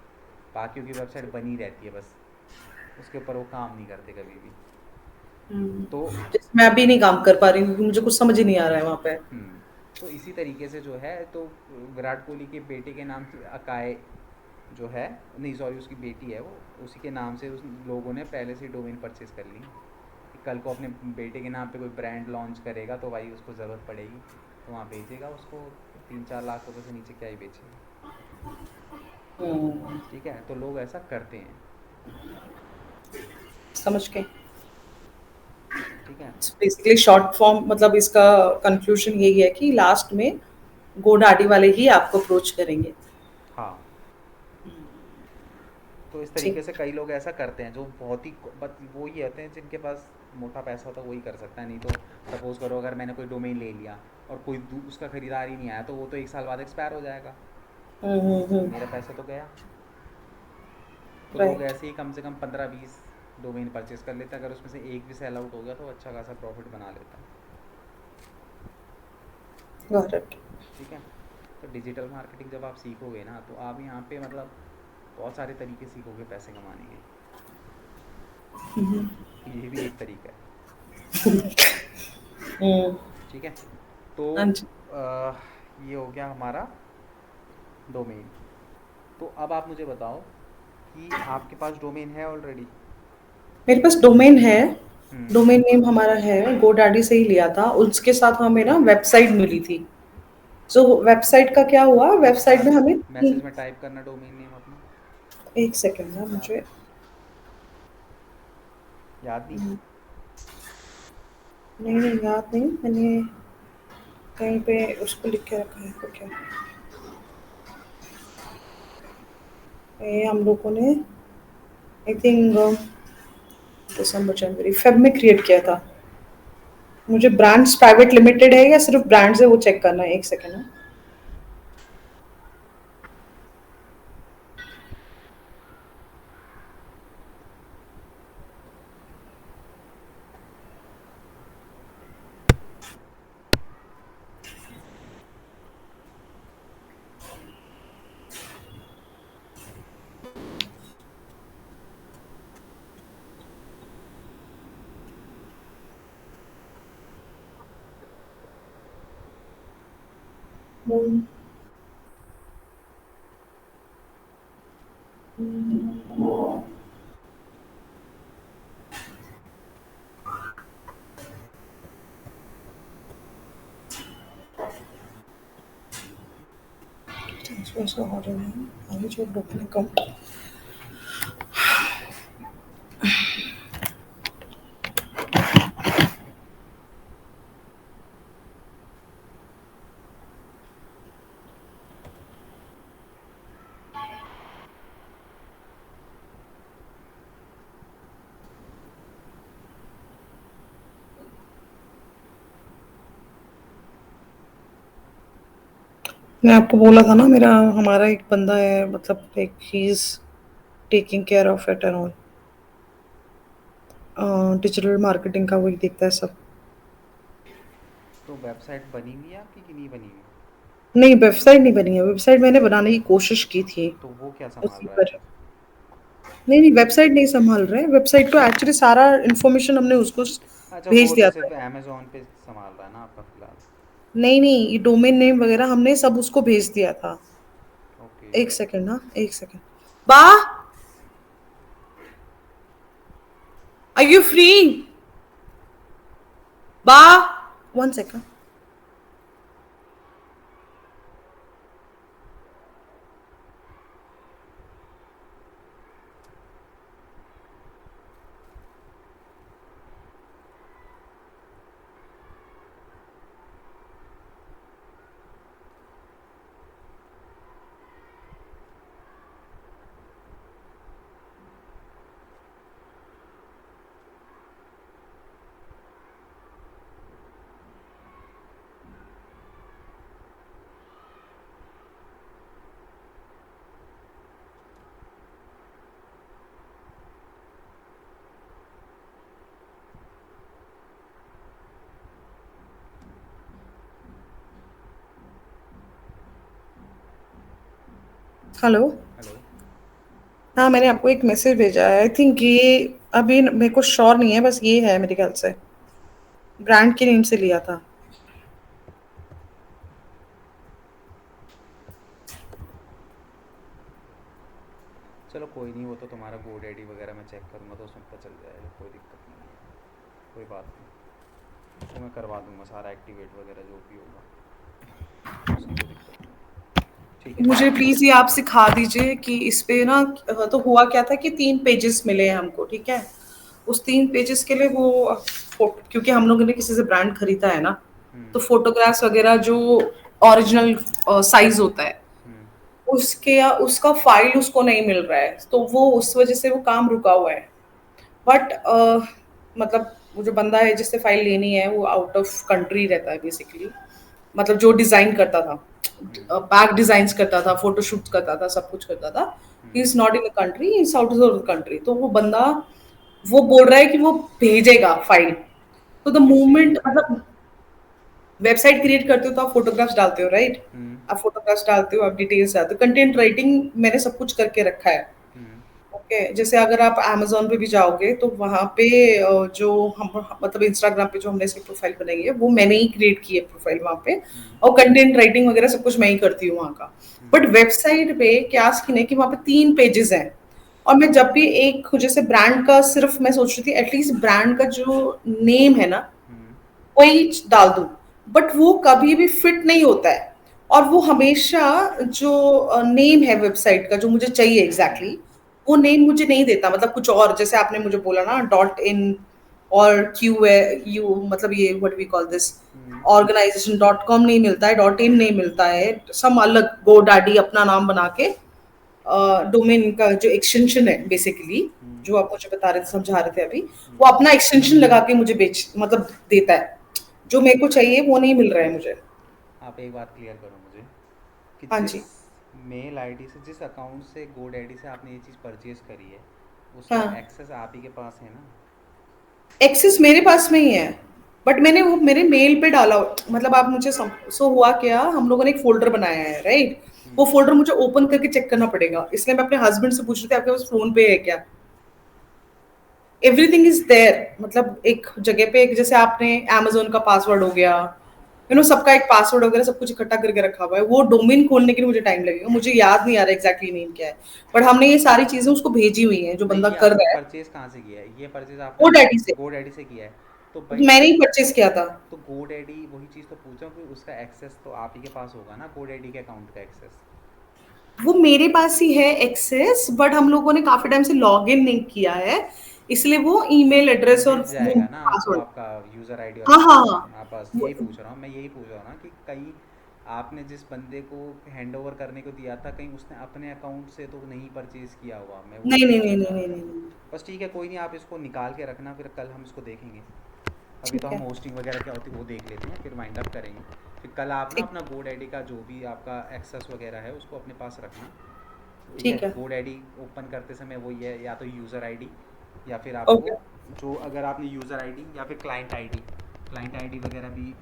बाकियों की वेबसाइट बनी रहती है बस, उसके ऊपर वो काम नहीं करते कभी भी। तो जैसे मैं अभी नहीं काम कर पा रही हूँ क्योंकि मुझे कुछ समझ ही नहीं आ रहा है वहाँ पे। तो इसी तरीके से जो है, तो विराट कोहली के बेटे के नाम से अकाय जो है, नहीं सॉरी उसकी बेटी है वो, उसी के नाम से उस लोगों ने पहले से डोमेन परचेज कर ली कि कल को अपने बेटे के नाम पे कोई ब्रांड लॉन्च करेगा तो भाई उसको ज़रूरत पड़ेगी, तो वहाँ बेचेगा उसको। 3-4 लाख रुपए से नीचे क्या ही बेचेगा। हम्म, ठीक है, तो लोग ऐसा करते हैं। समझ के। ठीक है। बेसिकली शॉर्ट फॉर्म मतलब इसका कंक्लूजन यही है कि लास्ट में गोडाडी वाले ही आपको अप्रोच करेंगे। हाँ, तो इस ठीक। तरीके से कई लोग ऐसा करते हैं जो बहुत ही, बस वो ही होते हैं जिनके पास मोटा पैसा होता है वही कर सकता है। नहीं तो सपोज़ करो अगर मैंने कोई डोमेन ले लिया और कोई उसका ख़रीदार ही नहीं आया, तो वो तो 1 साल बाद एक्सपायर हो जाएगा, मेरा पैसा तो गया। तो लोग राइट। ऐसे ही कम से कम 15-20 डोमेन परचेज कर लेते हैं, अगर उसमें से एक भी सेल आउट हो गया तो अच्छा खासा प्रॉफिट बना लेता है। Got it. ठीक है। तो डिजिटल मार्केटिंग जब आप सीखोगे ना, तो आप यहाँ पे मतलब बहुत सारे तरीके सीखोगे पैसे कमाने के। तो ये भी एक तरीका है। हम्म। ठीक है। तो हाँ जी। ये हो गया हमारा डोमेन। तो अब आप मुझे बताओ कि आपके पास डोमेन है ऑलरेडी? मेरे पास डोमेन है। हम्म। डोमेन नेम हमारा है, गोडैडी से ही लिया था, उसके साथ हमें ना वेबसाइट मिली थी। सो वेबसाइट का क्या हुआ, एक वेबसाइट में बार हमें मैसेज में टाइप करना डोमेन नेम अपना। एक सेकेंड ना याद मुझे। है? याद नहीं? नहीं नहीं याद नहीं, मैंने कहीं पे उसको लिख के रखा है तो क्या। ये हम लोगों ने I think December January Feb में क्रिएट किया था। मुझे ब्रांड्स प्राइवेट लिमिटेड है या सिर्फ ब्रांड्स है वो चेक करना है, एक सेकेंड ना। ट्रांसफर ऑर्डर है आगे जो बुकिंग अकाउंट। मैं आपको बोला था ना, मेरा हमारा एक बंदा है, मतलब एक he is taking care of it and all. Digital marketing का वही देखता है सब। तो वेबसाइट बनी हुई है आपकी कि नहीं बनी हुई? नहीं वेबसाइट नहीं बनी है, वेबसाइट मैंने बनाने की कोशिश की थी तो वो क्या संभाल उसी रहा है पर। फिर? नहीं नहीं वेबसाइट नहीं संभाल रहे, वेबसाइट को एक्चुअली सारा इन्फॉर्मेशन हमने उसको अच्छा, भेज वो तो दिया था। सिर्फ अमेजोन पे संभाल रहा है ना आपका फ़िलहाल? नहीं नहीं ये डोमेन नेम वगैरह हमने सब उसको भेज दिया था। ओके। एक सेकेंड ना, एक सेकेंड। बा, आर यू फ्री? बा, वन सेकेंड। हेलो। हेलो। हाँ, मैंने आपको एक मैसेज भेजा है। आई थिंक ये अभी मेरे को श्योर नहीं है, बस ये है मेरे ख्याल से। ब्रांड के नेम से लिया था। चलो कोई नहीं, वो तो तुम्हारा GoDaddy वगैरह मैं चेक करूँगा तो उसमें पता चल जाएगा, कोई दिक्कत नहीं है। कोई बात नहीं, उसको मैं करवा दूंगा सारा एक्टिवेट वगैरह जो भी होगा, उसकी कोई दिक्कत नहीं है। ठीक है। मुझे प्लीज ये आप सिखा दीजिए कि इस पे ना, तो हुआ क्या था कि 3 पेजेस मिले हैं हमको, ठीक है। उस 3 पेजेस के लिए वो क्योंकि हम लोगों ने किसी से ब्रांड खरीदा है ना, हम्म। तो फोटोग्राफ्स वगैरह जो ओरिजिनल साइज होता है, हम्म। उसके या उसका फाइल उसको नहीं मिल रहा है, तो वो उस वजह से वो काम रुका हुआ है। बट मतलब वो जो बंदा है जिससे फाइल लेनी है वो आउट ऑफ कंट्री रहता है बेसिकली। मतलब जो डिजाइन करता था, हम्म। बैक डिजाइन करता था, फोटोशूट करता था, सब कुछ करता था। He hmm. Is not in the country, he is out of the country. तो वो बंदा वो बोल रहा है कि वो भेजेगा फाइल। तो द कैसे मूवमेंट भेजेगा? मतलब वेबसाइट क्रिएट करते हो तो आप फोटोग्राफ्स डालते हो, राइट। हम्म। आप फोटोग्राफ्स डालते हो, आप डिटेल्स डालते हो, कंटेंट राइटिंग मैंने सब कुछ करके रखा है। हम्म। ओके, जैसे अगर आप अमेज़न पे भी जाओगे तो वहाँ पे जो हम मतलब इंस्टाग्राम पे जो हमने इसकी प्रोफाइल बनाई है वो मैंने ही क्रिएट की है प्रोफाइल वहाँ पे। हम्म। और कंटेंट राइटिंग वगैरह सब कुछ मैं ही करती हूँ वहाँ का। हम्म। बट वेबसाइट पे क्या सीन है कि वहाँ पे 3 पेजेस हैं। और मैं जब भी एक जैसे ब्रांड का सिर्फ मैं सोच रही थी एटलीस्ट ब्रांड का जो नेम है ना हम्म। वही डाल दूं, बट वो कभी भी फिट नहीं होता है। और वो हमेशा जो नेम है वेबसाइट का जो मुझे चाहिए एग्जैक्टली exactly, वो नेम मुझे नहीं देता। मतलब कुछ और, जैसे आपने मुझे बोला ना .in और क्यू है यू, मतलब ये what we call this hmm. Organization .com नहीं मिलता है, .in नहीं मिलता है, सम अलग GoDaddy अपना नाम बना के डोमेन का जो एक्सटेंशन है बेसिकली, हम्म। जो आप मुझे बता रहे थे, समझा रहे थे अभी, वो हम्म। अपना एक्सटेंशन लगा के मुझे बेच मतलब देता है। जो मेरे को चाहिए वो नहीं मिल रहा है मुझे। आप एक बात क्लियर करो मुझे कि हाँ जिस जी। मेल आईडी से, जिस अकाउंट से GoDaddy से आपने ये चीज़ परचेज करी है, उसका हाँ, एक्सेस आप ही के पास है ना? एक्सेस मेरे पास में ही है, बट मैंने वो मेरे मेल पे डाला। मतलब आप मुझे सो हुआ क्या, हम लोगों ने एक फोल्डर बनाया है, राइट। वो हम्म। फोल्डर मुझे ओपन करके चेक करना पड़ेगा, इसलिए मैं अपने हस्बैंड से पूछ रही थी आपके पास फोन पे है क्या। Everything is there. मतलब एक जगह पे, एक जैसे आपने amazon का पासवर्ड हो गया, सबका एक पासवर्ड वगैरह सब कुछ इकट्ठा करके रखा हुआ है। वो डोमेन खोलने के लिए मुझे टाइम लगेगा, मुझे याद नहीं आ रहा एग्जैक्टली नेम क्या है। बट हमने ये सारी चीजें उसको भेजी हुई हैं जो नहीं, बंदा ये कर आपने रहा है। परचेज कहाँ से किया है? ये परचेज आपने वो डैडी से, GoDaddy से किया है? तो तो भाई, मैंने ही परचेज किया था। तो GoDaddy वही चीज़ तो पूछ रहा हूँ कि उसका एक्सेस तो आप ही के पास होगा ना, GoDaddy के अकाउंट का एक्सेस। वो मेरे पास ही है एक्सेस, बट हम लोगों ने काफी टाइम से लॉग इन नहीं किया है, इसलिए वो ईमेल एड्रेस और मिल वो जाएगा ना आपको पासवर्ड। आपका यूज़र आईडी और हाँ हाँ पासवर्ड। हाँ। आप बस वो- यही पूछ रहा हूँ, मैं यही पूछ रहा हूँ ना कि कहीं आपने जिस बंदे को हैंड ओवर करने को दिया था, कहीं उसने अपने अकाउंट से तो नहीं परचेज किया हुआ, मैं वही नहीं नहीं नहीं पूछना नहीं चाह रहा नहीं नहीं था। नहीं। बस ठीक है, कोई नहीं, आप इसको निकाल के रखना, फिर कल हम इसको देखेंगे। अभी तो ठीक हम है। होस्टिंग वगैरह क्या होती है वो देख लेते हैं, फिर वाइंड अप करेंगे। फिर कल आप ना ठीक। अपना GoDaddy का जो भी आपका एक्सेस वगैरह है उसको अपने पास रखना। ठीक है। ठीक है। GoDaddy ओपन करते समय वही है, या तो यूज़र आईडी, या फिर ओके। आपको जो, अगर आपने यूज़र आईडी या फिर क्लाइंट आईडी वगैरह भी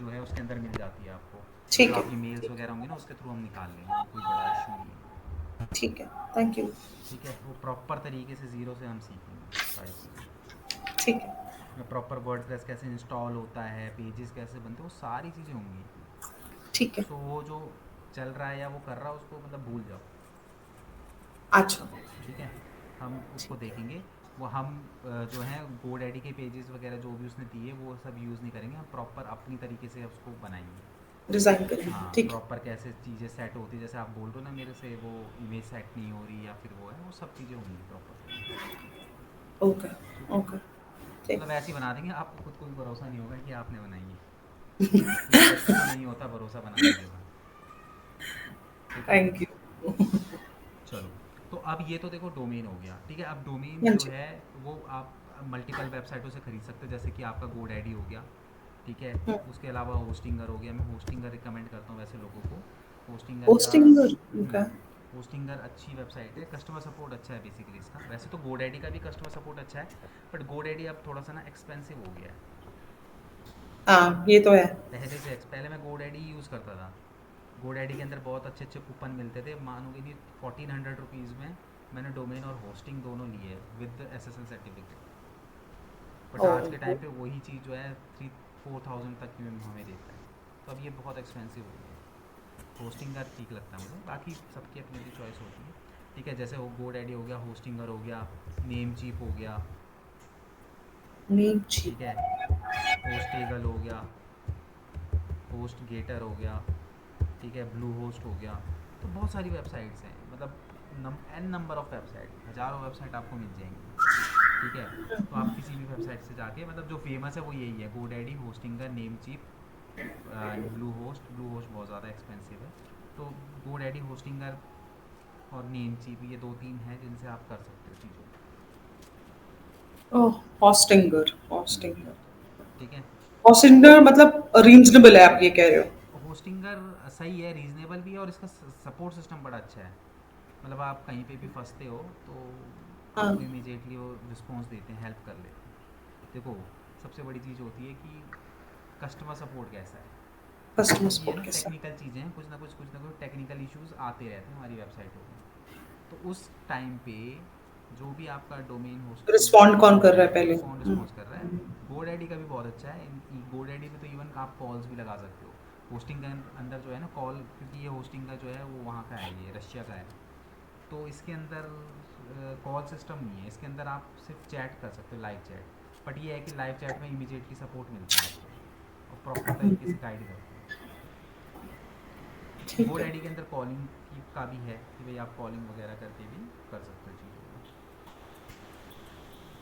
जो है उसके अंदर मिल जाती है आपको। जो ठीक है। आपकी मेल्स ठीक वगैरह होंगी ना उसके थ्रू हम निकाल लेंगे, वो कोई बड़ा इशू नहीं है। है। ठीक है। Thank you. ठीक है, वो प्रॉपर तरीके से ज़ीरो से हम सीखेंगे सारी चीज़ें। ठीक है। प्रॉपर वर्डप्रेस कैसे इंस्टॉल होता है, पेजेस कैसे बनते हैं, वो सारी चीज़ें होंगी। ठीक है। सो वो जो चल रहा है या वो कर रहा है उसको मतलब भूल जाओ। अच्छा। ठीक है, हम उसको देखेंगे। वो हम जो है GoDaddy के पेजेस वगैरह जो भी उसने दिए वो सब यूज़ नहीं करेंगे, हम प्रॉपर अपनी तरीके से उसको बनाएंगे। डिजाइन करेंगे, हाँ, ठीक है। प्रॉपर कैसे चीज़ें सेट होती है, जैसे आप बोल रहे हो ना मेरे से वो इमेज सेट नहीं हो रही या फिर वो है, वो सब चीज़ें होंगी प्रॉपर तरीके से। ओके। ठीक है, ओके। ठीक। मतलब ऐसे ही बना देंगे, आपको खुद को भी भरोसा नहीं होगा कि आपने बनाई है, क्योंकि बच्चों को नहीं होता भरोसा बनाने के बाद। ठीक है। Thank you. चलो, तो अब ये तो देखो डोमेन हो गया। ठीक है, अब डोमेन हाँ जो जी। है वो आप मल्टीपल वेबसाइटों से खरीद सकते हो, जैसे कि आपका GoDaddy हो गया। ठीक है, उसके अलावा होस्टिंगर हो गया। मैं होस्टिंगर रिकमेंड करता हूँ वैसे लोगों को। होस्टिंगर का पोस्टिंग का। होस्टिंगर अच्छी वेबसाइट है, कस्टमर सपोर्ट अच्छा है बेसिकली इसका। वैसे तो GoDaddy का भी कस्टमर सपोर्ट अच्छा है, बट GoDaddy अब थोड़ा सा ना एक्सपेंसिव हो गया है। हाँ, ये तो है। पहले मैं GoDaddy यूज़ करता था, GoDaddy के अंदर बहुत अच्छे अच्छे कूपन मिलते थे, मानोगे नहीं, 1400 रुपीज़ में मैंने डोमेन और होस्टिंग दोनों लिए विद SSL सर्टिफिकेट। बट आज के ओह, टाइम पे वही चीज़ जो है 3-4 थाउजेंड तक की हमें देता है। तो अब ये बहुत एक्सपेंसिव हो गया है। होस्टिंगर ठीक लगता है मुझे, बाकी सबकी अपनी अपनी चॉइस होती है। ठीक है, जैसे वो GoDaddy हो गया, होस्टिंगर हो गया, नेम चीप हो गया, नेम छी। ठीक है, होस्टेगल हो गया, होस्ट गेटर हो गया, ठीक है, ब्लू होस्ट हो गया। तो बहुत सारी वेबसाइट्स हैं, मतलब एन नंबर ऑफ वेबसाइट, हज़ारों वेबसाइट आपको मिल जाएंगी। ठीक है, तो आप किसी भी वेबसाइट से जाके, मतलब जो फेमस है वो यही है, GoDaddy, Hostinger, Namecheap, Bluehost बहुत ज़्यादा एक्सपेंसिव है। तो GoDaddy, होस्टिंगर और नेम चीप, ये दो तीन हैं जिनसे आप कर सकते हो चीज़ों को। ओह, हॉस्टिंगर, हॉस्टिंगर। ठीक है। हॉस्टिंगर मतलब रीजनेबल है, आप ये कह रहे हो? होस्टिंगर सही है, रीजनेबल भी है, और इसका सपोर्ट सिस्टम बड़ा अच्छा है। मतलब आप कहीं पे भी फंसते हो तो हाँ। आपको इमीडिएटली वो रिस्पॉन्स देते हैं, हेल्प कर लेते हैं। देखो, सबसे बड़ी चीज़ होती है कि कस्टमर सपोर्ट कैसा है। कस्टमर क्योंकि ये सपोर्ट ना कैसा? टेक्निकल चीज़ें हैं, कुछ ना कुछ टेक्निकल इश्यूज आते रहते हैं हमारी वेबसाइटों में। तो उस टाइम पे जो भी आपका डोमेन होस्टिंग रिस्पॉन्ड कौन कर रहा है है पहले? वो कौन रिस्पॉन्स कर रहा है। GoDaddy का भी बहुत अच्छा है, GoDaddy में तो इवन आप कॉल्स भी लगा सकते हो। होस्टिंग के अंदर जो है ना कॉल, क्योंकि ये होस्टिंग का जो है वो वहाँ का है, ये रशिया का है। तो इसके अंदर कॉल सिस्टम नहीं है, इसके अंदर आप सिर्फ चैट कर सकते हो, लाइव चैट। बट ये है कि लाइव चैट में इमीडिएटली सपोर्ट मिलता है आपको, और प्रॉपर तरीके से गाइड करते हैं। ठीक है। GoDaddy के अंदर कॉलिंग की का भी है कि भाई आप कॉलिंग वगैरह करके भी कर सकते हो चीज़ों को।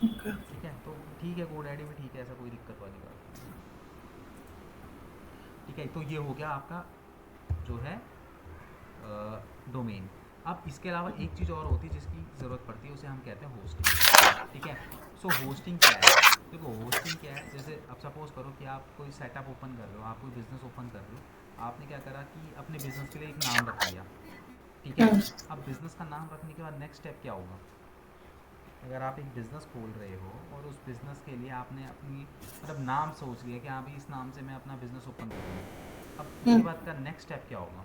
ओके। ठीक है, तो ठीक है, GoDaddy भी ठीक है, ऐसा कोई दिक्कत वाली बात नहीं है। ठीक है, तो ये हो गया आपका जो है डोमेन। अब इसके अलावा एक चीज़ और होती है जिसकी ज़रूरत पड़ती है, उसे हम कहते हैं होस्टिंग। ठीक है, सो होस्टिंग क्या है? देखो, होस्टिंग क्या है, जैसे अब सपोज़ करो कि आप कोई सेटअप ओपन कर रहे हो, आप कोई बिज़नेस ओपन कर रहे हो। आपने क्या करा कि अपने बिज़नेस के लिए एक नाम रख लिया। ठीक है, अब बिज़नेस का नाम रखने के बाद नेक्स्ट स्टेप क्या होगा? अगर आप एक बिज़नेस खोल रहे हो और उस बिज़नेस के लिए आपने अपनी, मतलब नाम सोच लिया कि हाँ भाई इस नाम से मैं अपना बिज़नेस ओपन करूँगा। अब उसके बाद का नेक्स्ट स्टेप क्या होगा?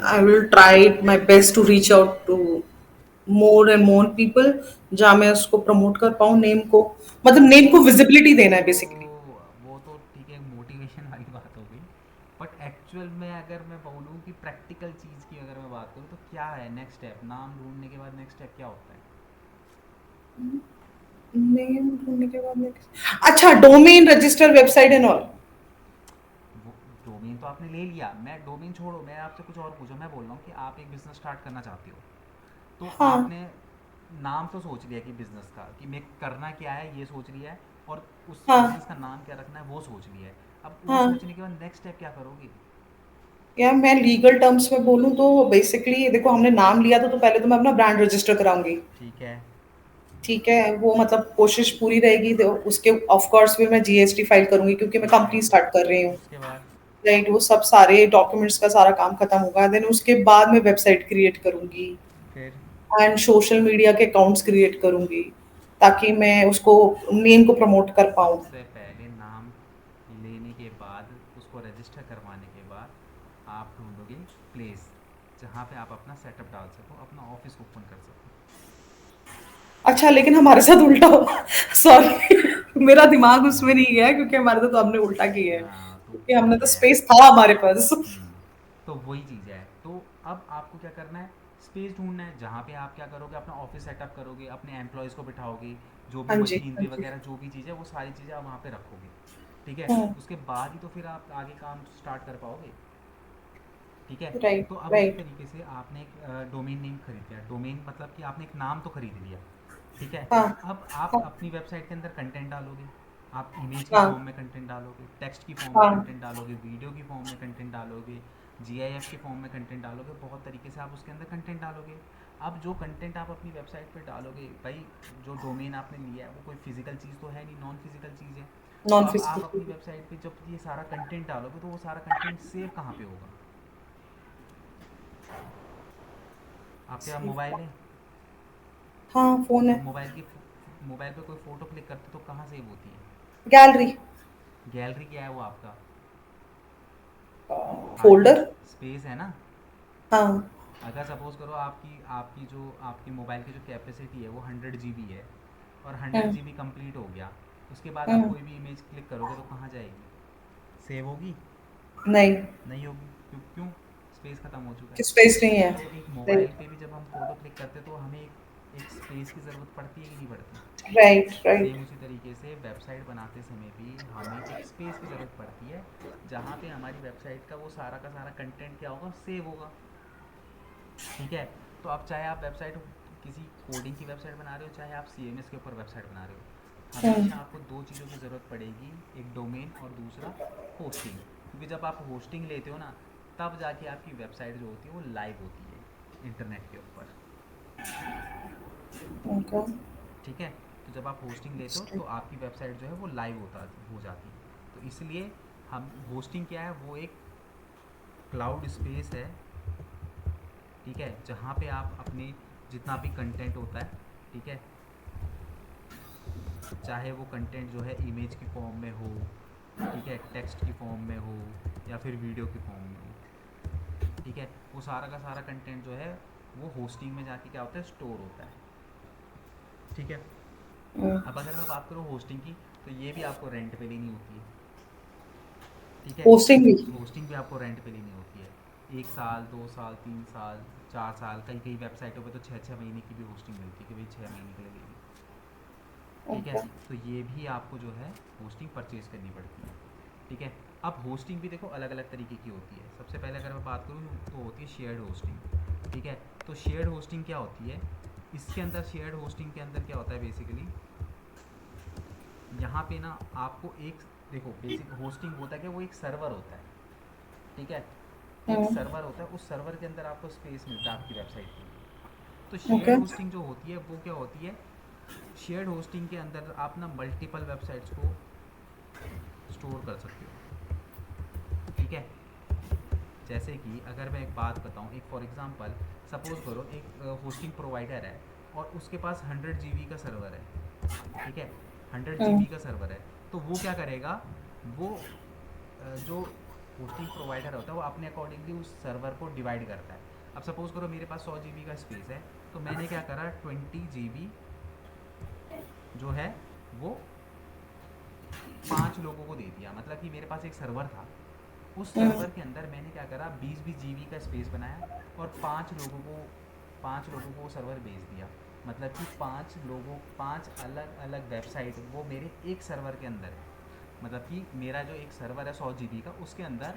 I will try my best to reach out to more and more people, जहाँ मैं उसको प्रमोट कर पाऊँ, नेम को, मतलब नेम को विजिबिलिटी देना है बेसिकली। वो तो ठीक है, मोटिवेशन वाली बात हो गई। बट एक्चुअल में अगर मैं बोलूँ कि प्रैक्टिकल चीज़ की अगर मैं बात करूँ तो क्या है नेक्स्ट स्टेप? नाम ढूंढने के बाद नेक्स्ट स्टेप क्या होता है? नेम ढूंढने के बाद next- अच्छा, domain register website and all. वो डोमेन तो आपने ले लिया, मैं डोमेन छोड़ो, मैं आपसे कुछ और पूछा, मैं बोल रहा हूँ कि आप एक बिज़नेस स्टार्ट करना चाहते हो। तो हाँ। आपने नाम तो सोच लिया कि बिज़नेस का, कि मैं करना क्या है ये सोच लिया है, और उस हाँ। बिज़नेस का नाम क्या रखना है वो सोच लिया है। अब वो हाँ। सोचने के बाद नेक्स्ट स्टेप क्या करोगे? या मैं लीगल टर्म्स में बोलूँ तो बेसिकली देखो, हमने नाम लिया तो पहले तो मैं अपना ब्रांड रजिस्टर कराऊंगी। ठीक है। ठीक है, वो मतलब कोशिश पूरी रहेगी, तो उसके ऑफ कोर्स भी मैं जीएसटी फाइल करूंगी क्योंकि मैं ठीक है, कंपनी स्टार्ट कर रही हूँ। उसके बाद? राइट, वो सब सारे डॉक्यूमेंट्स का सारा काम खत्म होगा, देन उसके बाद मैं वेबसाइट क्रिएट करूंगी फिर? एंड सोशल मीडिया के अकाउंट्स क्रिएट करूंगी, ताकि मैं उसको, नेम को प्रमोट कर पाऊँ। सबसे पहले नाम लेने के बाद, उसको रजिस्टर करवाने के बाद, आप ढूंढोगे प्लेस जहाँ पे आप अपना सेटअप डाल सको, अपना ऑफिस ओपन कर सको। अच्छा, लेकिन हमारे साथ उल्टा हुआ। सॉरी, मेरा दिमाग उसमें नहीं गया क्योंकि हमारे साथ तो हमने उल्टा किया है, हाँ, तो क्योंकि हमने वही तो है। स्पेस था हमारे पास। हम्म, तो वही चीज़ है। तो अब आपको क्या करना है? स्पेस ढूंढना है जहाँ पे आप क्या करोगे, अपना ऑफिस सेटअप करोगे, अपने एम्प्लॉयज़ को बिठाओगे, जो भी हाँ जी, हाँ मशीनरी जी। वगैरह जो भी चीज़ है वो सारी चीज़ें आप वहाँ पे रखोगे। ठीक है, हम्म। उसके बाद ही तो फिर आप आगे काम स्टार्ट कर पाओगे। ठीक है, राइट, तो अब उसी राइट। तरीके से आपने एक डोमेन नेम खरीद लिया, डोमेन मतलब कि आपने एक नाम तो खरीद लिया। ठीक है, हाँ। अब आप हाँ। अपनी वेबसाइट के अंदर कंटेंट डालोगे। आप इमेज की हाँ। फॉर्म में कंटेंट डालोगे, टेक्स्ट की फॉर्म में हाँ। कंटेंट डालोगे, वीडियो की फॉर्म में कंटेंट डालोगे, GIF की फॉर्म में कंटेंट डालोगे, बहुत तरीके से आप उसके अंदर कंटेंट डालोगे। अब जो कंटेंट आप अपनी वेबसाइट पे डालोगे भाई, जो डोमेन आपने लिया है वो कोई फिजिकल चीज़ तो है नहीं, नॉन फिजिकल चीज़ है। तो नॉन अब आप अपनी फिजिकल। वेबसाइट पे जब ये सारा कंटेंट डालोगे तो वो सारा कंटेंट सेव कहाँ पे होगा? आपके पास मोबाइल है? हाँ, फोन तो है। मोबाइल पे कोई फ़ोटो क्लिक करते तो कहाँ सेव होती है? गैलरी। गैलरी क्या है वो आपका? Hard folder. डिस्क स्पेस है ना, हाँ। अगर सपोज़ करो आपकी आपकी जो आपके मोबाइल की जो कैपेसिटी है वो 100 GB है, और 100 GB हम्म। कंप्लीट हो गया, उसके बाद आप हम्म। कोई भी इमेज क्लिक करोगे तो कहाँ जाएगी? सेव होगी? नहीं। नहीं होगी। क्यों? क्यों? स्पेस ख़त्म हो चुका स्पेस नहीं है। है। तो एक मोबाइल राइट। पे भी जब हम फ़ोटो क्लिक करते हैं तो हमें एक स्पेस की ज़रूरत पड़ती है कि नहीं पड़ती? राइट। Same right. उसी तरीके से वेबसाइट बनाते समय भी हमें एक स्पेस की ज़रूरत पड़ती है, जहाँ पे हमारी वेबसाइट का वो सारा का सारा कंटेंट क्या होगा, सेव होगा। ठीक है? तो अब चाहे आप वेबसाइट किसी कोडिंग की वेबसाइट बना रहे हो, चाहे आप CMS के ऊपर वेबसाइट बना रहे हो, हम्म। हमेशा आपको दो चीज़ों की ज़रूरत पड़ेगी, एक डोमेन और दूसरा होस्टिंग। क्योंकि जब आप होस्टिंग लेते हो ना, तब जाके आपकी वेबसाइट जो होती है वो लाइव होती है इंटरनेट के ऊपर। ओके। ठीक है? तो जब आप होस्टिंग लेते हो तो आपकी वेबसाइट जो है वो लाइव हो जाती है। तो इसलिए हम होस्टिंग क्या है, वो एक क्लाउड स्पेस है, ठीक है, जहाँ पे आप अपने जितना भी कंटेंट होता है, ठीक है, चाहे वो कंटेंट जो है इमेज की फॉर्म में हो, ठीक है, टेक्स्ट की फॉर्म में हो, या फिर वीडियो की फॉर्म में हो, ठीक है, वो सारा का सारा कंटेंट जो है वो होस्टिंग में जाके क्या होता है, स्टोर होता है। ठीक है? अब अगर मैं बात करूँ होस्टिंग की, तो ये भी आपको रेंट पे लेनी होती है। ठीक है? होस्टिंग भी। होस्टिंग भी आपको रेंट पे लेनी होती है। 1 साल, 2 साल, 3 साल, 4 साल, कई कई वेबसाइटों पे तो 6-6 महीने की भी होस्टिंग मिलती है कि भाई 6 महीने के लिए ले ली। ठीक है? ओके। तो ये भी आपको जो है होस्टिंग परचेज़ करनी पड़ती है। ठीक है? अब होस्टिंग भी देखो अलग अलग तरीके की होती है। सबसे पहले अगर मैं बात करूँ तो होती है शेयर्ड होस्टिंग। ठीक है? तो शेयर्ड होस्टिंग क्या होती है? इसके अंदर शेयर्ड होस्टिंग के अंदर क्या होता है बेसिकली, यहाँ पे ना आपको एक, देखो बेसिक होस्टिंग होता है कि वो एक सर्वर होता है। ठीक है? एक हम्म। सर्वर होता है, उस सर्वर के अंदर आपको स्पेस मिलता है आपकी वेबसाइट के लिए। तो शेयर्ड ओके। होस्टिंग जो होती है वो क्या होती है, शेयर्ड होस्टिंग के अंदर आप ना मल्टीपल वेबसाइट्स को स्टोर कर सकते हो। ठीक है? जैसे कि अगर मैं एक बात बताऊं, एक फॉर एग्जांपल सपोज़ करो एक होस्टिंग प्रोवाइडर है और उसके पास 100 GB का सर्वर है। ठीक है? 100 GB का सर्वर है, तो वो क्या करेगा, वो जो होस्टिंग प्रोवाइडर होता है वो अपने अकॉर्डिंगली उस सर्वर को डिवाइड करता है। अब सपोज़ करो मेरे पास 100 GB का स्पेस है, तो मैंने क्या करा, 20 GB जो है वो 5 लोगों को दे दिया। मतलब कि मेरे पास एक सर्वर था, उस सर्वर के अंदर मैंने क्या करा, 20-20 GB का स्पेस बनाया और 5 लोगों को वो सर्वर भेज दिया। मतलब कि 5 लोगों, 5 अलग अलग वेबसाइट वो मेरे एक सर्वर के अंदर है। मतलब कि मेरा जो एक सर्वर है 100 GB का, उसके अंदर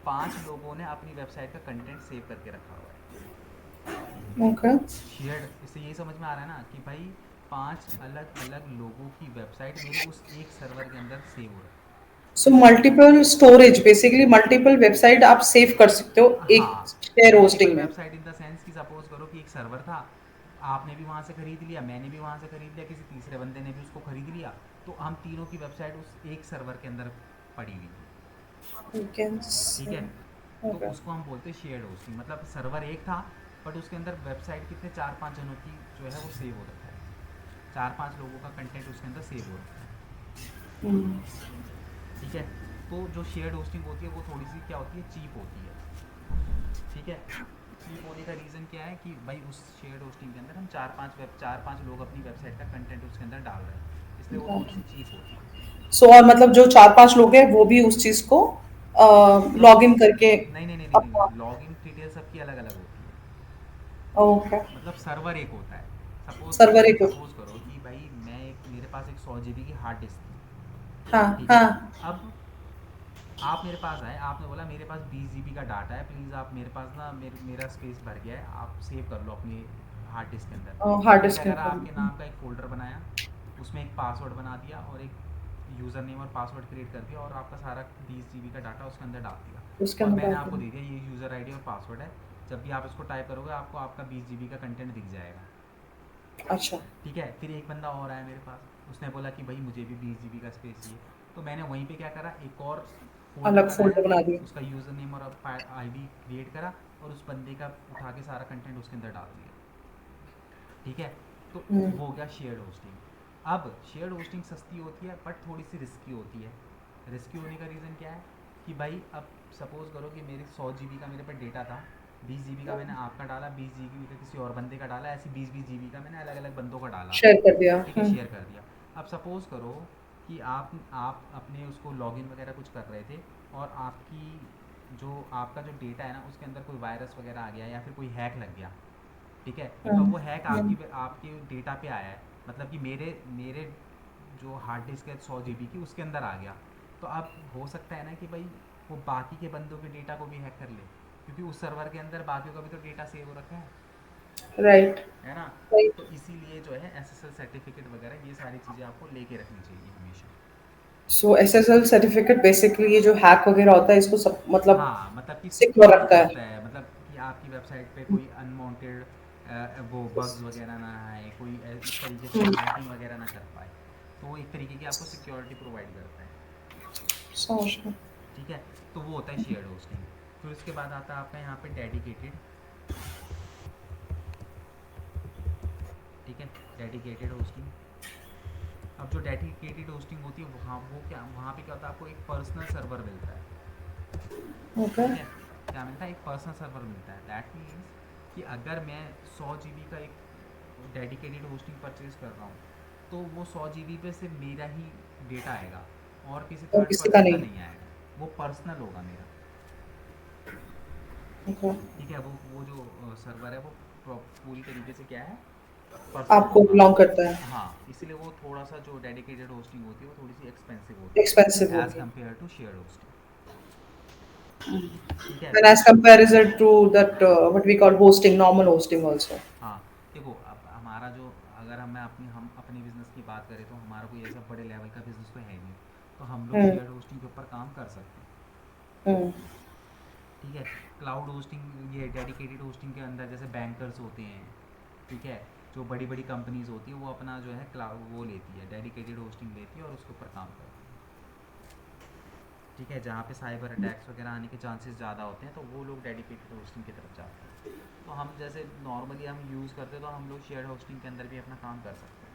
5 लोगों ने अपनी वेबसाइट का कंटेंट सेव करके रखा हुआ है। ओके। शेयर्ड, इससे यही समझ में आ रहा है ना कि भाई 5 अलग अलग लोगों की वेबसाइट मेरे उस एक सर्वर के अंदर सेव हो रहा है। So multiple storage, basically multiple website आप सेव कर सकते हो एक हाँ, शेयर मल्टीपल होस्टिंग में। वेबसाइट इन द सेंस कि सपोज करो कि एक सर्वर था, आपने भी वहाँ से ख़रीद लिया, मैंने भी वहाँ से ख़रीद लिया, किसी तीसरे बंदे ने भी उसको ख़रीद लिया, तो हम तीनों की वेबसाइट उस एक सर्वर के अंदर पड़ी हुई थी। यू कैन ठीक से। है? तो ओके। उसको हम बोलते हैं शेयर्ड होस्टिंग। मतलब सर्वर एक था, बट उसके अंदर वेबसाइट कितने, 4-5 जनों की जो है वो सेव हो रखा है, 4-5 लोगों का कंटेंट उसके अंदर सेव हो रखा है। ठीक है? तो जो शेयर्ड होस्टिंग होती है वो थोड़ी सी क्या होती है, चीप होती है। ठीक है? चीप होने का रीज़न क्या है कि भाई उस शेयर्ड होस्टिंग के अंदर हम 4-5 लोग अपनी वेबसाइट का कंटेंट उसके अंदर डाल रहे हैं, इसलिए वो थोड़ी सी चीप होती है। सो और मतलब जो 4-5 लोग हैं वो भी उस चीज को जो लॉग इन करके नहीं नहीं नहीं नहीं नहीं अपना। नहीं, लॉगिन डिटेल सबकी अलग अलग होती है। ओके। मतलब सर्वर एक होता है। सर्वर एक। सपोज करो कि भाई मैं एक, मेरे पास एक 100 GB की हार्ड डिस्क थी। हाँ ठीक है? हाँ। अब आप मेरे पास आए, आपने बोला मेरे पास 20 GB का डाटा है, प्लीज़ आप मेरे पास ना मेरा स्पेस भर गया है, आप सेव कर लो अपनी हार्ड डिस्क के अंदर। तो हार्ड मैंने डिस्क क्या के करा, आपके ऊपर। नाम का एक फ़ोल्डर बनाया, उसमें एक पासवर्ड बना दिया और एक यूज़र नेम और पासवर्ड क्रिएट कर दिया और आपका सारा 20 GB का डाटा उसके अंदर डाल दिया। उसके और अंदर मैंने डाल आपको के। दे दिया ये यूज़र आईडी और पासवर्ड है, जब भी आप इसको टाइप करोगे आपको आपका 20 GB का कंटेंट दिख जाएगा। अच्छा। ठीक है? फिर एक बंदा और आया मेरे पास, उसने बोला कि भाई मुझे भी 20 GB का स्पेस चाहिए। तो मैंने वहीं पे क्या करा, एक और फोल्डर अलग बनाया, फोल्डर बना दिए। उसका यूज़र नेम और आईडी क्रिएट करा और उस बंदे का उठा के सारा कंटेंट उसके अंदर डाल दिया। ठीक है? तो वो हो गया शेयर्ड होस्टिंग। अब शेयर्ड होस्टिंग सस्ती होती है बट थोड़ी सी रिस्की होती है। रिस्की होने का रीज़न क्या है कि भाई अब सपोज़ करो कि मेरी 100 GB का मेरे पास डेटा था, 20 GB का मैंने आपका डाला, 20 GB का किसी और बंदे का डाला, ऐसे 20-20 GB का मैंने अलग अलग बंदों का डाला। शेयर कर दिया। ठीक है, शेयर कर दिया। अब सपोज़ करो कि आप अपने उसको लॉगिन वगैरह कुछ कर रहे थे, और आपकी जो आपका जो डेटा है ना उसके अंदर कोई वायरस वगैरह आ गया या फिर कोई हैक लग गया। ठीक है, अब हम्म, वो हैक हम्म, आपकी आपके डेटा पे आया है, मतलब कि मेरे मेरे जो हार्ड डिस्क है 100 GB की उसके अंदर आ गया। तो अब हो सकता है ना कि भाई वो बाकी के बंदों के डेटा को भी हैक कर ले, क्योंकि उस सर्वर के अंदर बाकियों का भी तो डेटा सेव हो रखा राइट, है ना। राइट। तो इसीलिए जो है SSL सर्टिफिकेट वगैरह ये सारी चीज़ें आपको लेके रखनी चाहिए हमेशा। सो एसएसएल सर्टिफिकेट बेसिकली ये जो हैक वगैरह होता है इसको सब मतलब हाँ, मतलब कि सिक्योर सिक्योर रखता है। करता है, मतलब कि आपकी वेबसाइट पे कोई अनवांटेड वो बग्स वगैरह ना आए, कोई इस तरीके से हम्म, हैकिंग वगैरह ना कर पाए। तो वो एक तरीके की आपको सिक्योरिटी प्रोवाइड करता है। समझ गया। ठीक है, तो वो होता है शेयर्ड होस्टिंग। फिर उसके बाद आता है आपका यहाँ पे डेडिकेटेड। ठीक है, डेडिकेटेड होस्टिंग। अब जो डेडिकेटेड होस्टिंग होती है वहाँ वो क्या वहाँ पे क्या होता है, आपको एक पर्सनल सर्वर मिलता है। ओके। ठीक है, क्या मिलता है, एक पर्सनल सर्वर मिलता है। दैट मीन्स कि अगर मैं 100 GB का एक डेडिकेटेड होस्टिंग परचेज कर रहा हूँ, तो वो 100 GB पे सिर्फ मेरा ही डेटा आएगा, और किसी और थर्ड किसी का पर्सन का नहीं। नहीं आएगा। वो पर्सनल होगा मेरा। ओके। ठीक है, वो जो सर्वर है वो पूरी तरीके से क्या है, पर्सनल आपको होगा। बिलोंग करता है। हाँ, इसलिए वो थोड़ा सा जो डेडिकेटेड होस्टिंग होती है वो थोड़ी सी एक्सपेंसिव होती एक्सपेंसिव है एज़ होगी। Compare to shared hosting. ठीक है, And फिर as comparison to that, what we call hosting, normal hosting also. हाँ, देखो अब हमारा जो, अगर हम अपनी बिज़नेस की बात करें तो हमारा कोई ऐसा बड़े लेवल का बिज़नेस तो है नहीं, तो हम लोग Hmm. शेयर्ड होस्टिंग के ऊपर काम कर सकते हैं। Hmm. ठीक है, क्लाउड होस्टिंग, ये डेडिकेटेड होस्टिंग के अंदर जैसे बैंकर्स होते हैं। ठीक है, जो बड़ी बड़ी कंपनीज होती है वो अपना जो है क्लाउड वो लेती है, डेडिकेटेड होस्टिंग लेती है और उसके ऊपर काम करती है। ठीक है, जहाँ पे साइबर अटैक्स वगैरह आने के चांसेस ज़्यादा होते हैं तो वो लोग डेडिकेटेड होस्टिंग की तरफ जाते हैं। तो हम जैसे नॉर्मली हम यूज़ करते हैं तो हम लोग शेयर्ड होस्टिंग के अंदर भी अपना काम कर सकते हैं।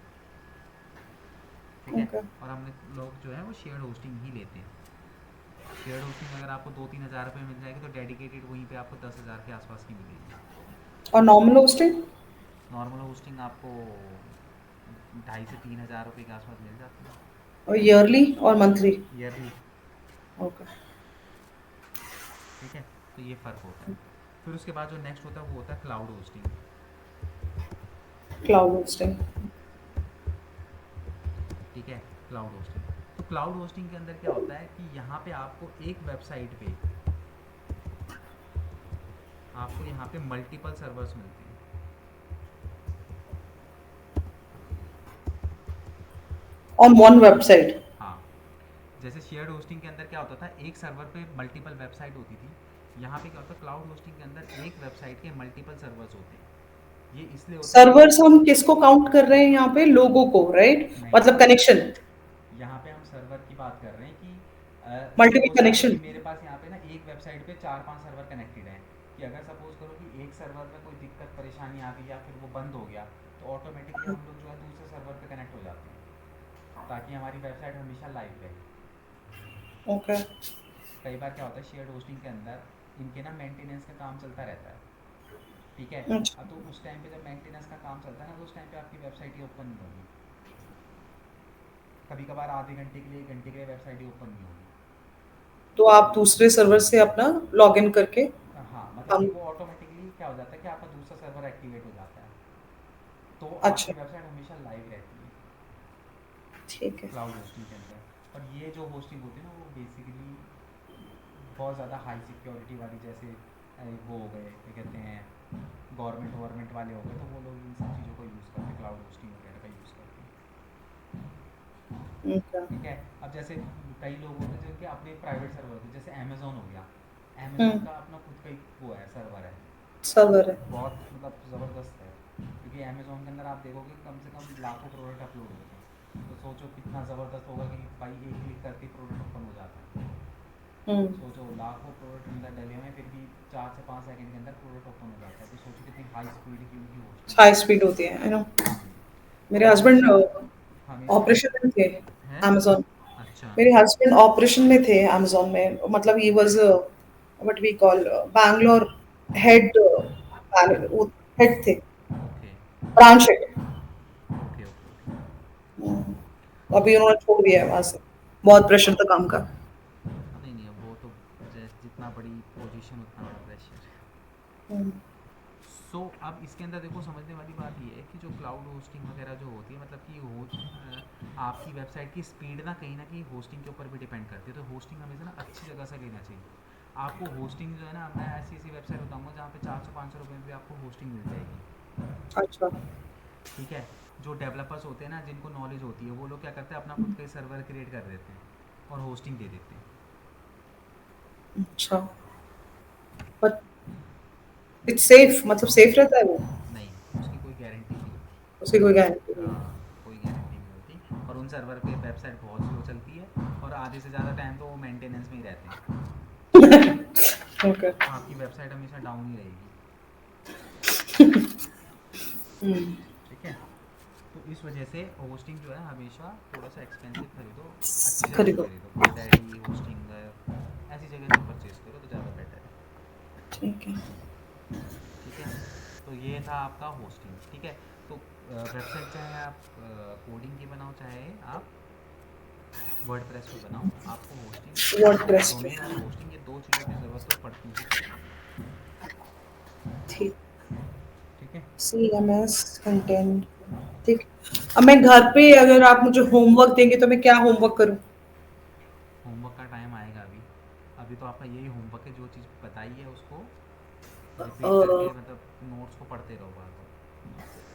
ठीक है, Okay. और हमने लोग जो है वो शेयर्ड होस्टिंग ही लेते हैं। शेयर्ड होस्टिंग अगर आपको 2-3 हज़ार रुपये मिल जाएगी, तो डेडिकेटेड वहीं पे आपको 10 हज़ार के आसपास की मिलेगी। और normal hosting? नॉर्मल होस्टिंग आपको 2.5 से 3 हज़ार रुपये के आसपास मिल जाती है, और yearly और monthly? ईयरली। Okay. ठीक है, तो ये फ़र्क होता है। फिर उसके बाद जो नेक्स्ट होता है वो होता है क्लाउड होस्टिंग। Cloud hosting. ठीक है, क्लाउड होस्टिंग। तो क्लाउड होस्टिंग के अंदर क्या होता है कि यहाँ पे आपको यहाँ पे मल्टीपल सर्वर्स मिलते हैं। On one website. हाँ, जैसे शेयर्ड होस्टिंग के अंदर क्या होता था, एक सर्वर पे मल्टीपल वेबसाइट होती थी। यहाँ पे क्या होता है, क्लाउड होस्टिंग के अंदर एक वेबसाइट के मल्टीपल सर्वर्स होते हैं। ये इसलिए होता है कि सर्वर्स हम किसको काउंट कर रहे हैं यहाँ पे? लोगों को, राइट? नहीं, मतलब कनेक्शन, यहाँ पे हम सर्वर की बात कर रहे हैं कि मल्टीपल सपोज़ करो कि कनेक्शन। मेरे पास यहाँ पे ना एक वेबसाइट पे 4-5 सर्वर कनेक्टेड हैं। कि अगर सपोज़ करो कि एक सर्वर में कोई दिक्कत परेशानी आ गई या फिर वो बंद हो गया, तो ऑटोमेटिकली हम लोग जो है दूसरे सर्वर पे कनेक्ट हो जाते हैं, ताकि हमारी वेबसाइट हमेशा लाइव रहे। ओके। कई बार क्या होता है शेयर्ड होस्टिंग के अंदर इनके ना मेंटेनेंस का काम चलता रहता है। ठीक है, अच्छा। तो उस टाइम पे जब मेंटेनेंस का काम चलता है ना, तो उस टाइम पे आपकी वेबसाइट ही ओपन नहीं होगी। कभी कभार आधे घंटे के लिए, 1 घंटे के लिए वेबसाइट ही ओपन नहीं होगी। तो आप दूसरे सर्वर से अपना लॉग इन करके हाँ, मतलब कि हम। वो ऑटोमेटिकली क्या हो जाता है कि आपका दूसरा सर्वर एक्टिवेट हो जाता है, तो अच्छा। आपकी वेबसाइट हमेशा लाइव रहती है ठीक है। क्लाउड होस्टिंग के अंदर। और ये जो होस्टिंग होती है ना वो बेसिकली बहुत ज़्यादा हाई सिक्योरिटी वाली, जैसे वो हो गए क्या कहते हैं, गवर्नमेंट वाले हो गए, तो वो लोग इन सब चीज़ों को यूज़ करते हैं, क्लाउड होस्टिंग वगैरह का यूज़ करते हैं। ओके। ठीक है, अब जैसे कई लोग होते हैं जिनके अपने प्राइवेट सर्वर होते हैं, जैसे अमेज़ोन हो गया। अमेज़ोन हम्म। का अपना खुद का ही वो है, सर्वर है। सर्वर है। बहुत मतलब ज़बरदस्त है, क्योंकि अमेज़ोन के अंदर आप देखोगे कम से कम लाखों प्रोडक्ट अपलोड होते हैं। तो सोचो कितना ज़बरदस्त होगा कि भाई एक क्लिक करके प्रोडक्ट ओपन हो जाता है। हम्म। सोचो लाखों प्रोडक्ट अंदर डले हुए हैं, फिर भी 4 से 5 सेकंड के अंदर प्रोडक्ट ओपन हो जाता है। तो सोचो कितनी हाई स्पीड की उनकी होस्टिंग हाई होगी। स्पीड होती है, आई नो। तो मेरे हस्बैंड हमेशा हमेशा ऑपरेशन में थे है। amazon। अच्छा। मेरे हस्बैंड ऑपरेशन में थे amazon में, मतलब he was what we call Bangalore head head थे, okay branch head. Okay okay. अभी उन्होंने छोड़ दिया है वहां से, बहुत प्रेशर था काम का। नहीं नहीं, अब वो तो जितना बड़ी पोजीशन उतना बड़ा प्रेशर। हम्म, सो अब इसके अंदर देखो, समझने वाली बात ये है कि जो क्लाउड होस्टिंग वगैरह जो होती है, मतलब कि आपकी वेबसाइट की स्पीड ना कहीं होस्टिंग के ऊपर भी डिपेंड करती है। तो होस्टिंग हमेशा ना अच्छी जगह से लेना चाहिए। आपको होस्टिंग जो है ना, मैं ऐसी ऐसी वेबसाइट बताऊंगा जहाँ पे 400-500 रुपये में भी आपको होस्टिंग मिल जाएगी। अच्छा ठीक है। जो डेवलपर्स होते हैं ना, जिनको नॉलेज होती है, वो लोग क्या करते हैं, अपना खुद का ही सर्वर क्रिएट कर देते हैं और होस्टिंग दे देते हैं। अच्छा, बट इट्स सेफ, मतलब सेफ रहता है वो? नहीं, उसकी कोई गारंटी नहीं होती। उसकी कोई गारंटी नहीं है? हाँ, कोई गारंटी नहीं होती, और उन सर्वर पे वेबसाइट बहुत स्लो चलती है, और आधे से ज़्यादा टाइम तो वो मेंटेनेंस में ही रहते हैं। ओके। आपकी वेबसाइट हमेशा डाउन ही रहेगी। हम्म, ठीक है। तो इस वजह से होस्टिंग जो है हमेशा थोड़ा सा एक्सपेंसिव खरीदो, अच्छी जगह से खरीदो। खरीदो, गोडैडी होस्टिंग ऐसी जगह से परचेज करो तो ज़्यादा बेटर है। ठीक है। ठीक है। तो ये था आपका होस्टिंग। ठीक है। तो वेबसाइट चाहे आप कोडिंग की बनाओ, चाहे आप वर्डप्रेस पे बनाओ, आपको होस्टिंग, वर्डप्रेस पे। डोमेन और होस्टिंग, ये दो चीज़ों की ज़रूरत तो पड़ती ही पड़ती है। ठीक। ठीक है। CMS content. ठीक। अब मैं घर पे, अगर आप मुझे होमवर्क देंगे तो मैं क्या होमवर्क करूँ? होमवर्क का टाइम आएगा अभी। अभी तो आपका यही होमवर्क है, जो चीज़ बताई है उसको रिपीट करके, मतलब नोट्स को पढ़ते रहो बार बार।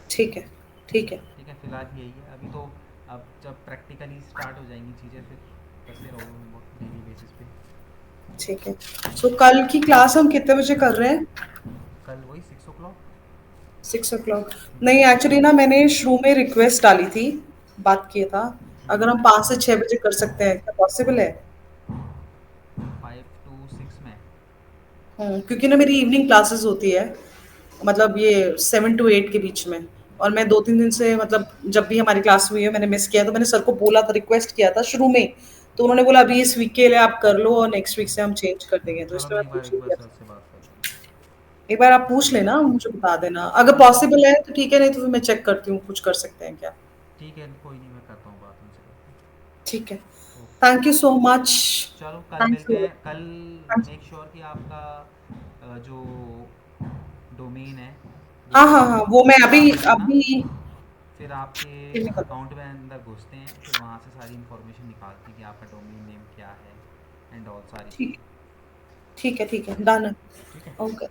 ठीक है, ठीक है, ठीक है, फिलहाल यही है अभी तो। अब जब प्रैक्टिकली स्टार्ट हो जाएंगी चीज़ें, फिर करते रहोगे होमवर्क डेली बेसिस पे। ठीक है। सो कल की क्लास हम कितने बजे कर रहे हैं? कल वही 6 o'clock। 6 o'clock? नहीं, एक्चुअली ना मैंने शुरू में रिक्वेस्ट डाली थी, बात किया था, अगर हम 5 से 6 बजे कर सकते हैं, क्या पॉसिबल है? 5 to 6 में। क्योंकि ना मेरी इवनिंग क्लासेस होती है, मतलब ये 7 to 8 के बीच में। और मैं 2-3 दिन से, मतलब जब भी हमारी क्लास हुई है मैंने मिस किया, तो मैंने सर को बोला था, रिक्वेस्ट किया था शुरू में, तो उन्होंने बोला अभी इस वीक के लिए आप कर लो और नेक्स्ट वीक से हम चेंज कर देंगे, तो चलो, इसलिए मैं मैं पूछ रही एक बार थी सर आपसे। से बात कर लूँगा। एक बार आप पूछ ठीक है। लेना, मुझे बता देना, अगर हाँ, पॉसिबल है तो ठीक है, नहीं तो फिर मैं चेक करती हूँ कुछ कर सकते हैं क्या। ठीक है, कोई नहीं, मैं करता हूँ बात उनसे करके। ठीक है। Okay. Thank you so much. चलो, कल थैंक्स मिलते अ हैं। कल लॉट। मेक श्योर कि आपका जो डोमेन है वो हाँ, हाँ, हाँ, प्रॉपर वो मैं अभी छाप लेना। अभी फिर आपके फिर निकल रहा अकाउंट में अंदर घुसते हैं, फिर वहाँ से सारी इन्फॉर्मेशन निकालते हैं कि आपका डोमेन नेम क्या है, एंड ऑल सारी ठीक, चीज़ें। ठीक है, ठीक है, डन है। ठीक है। ओके,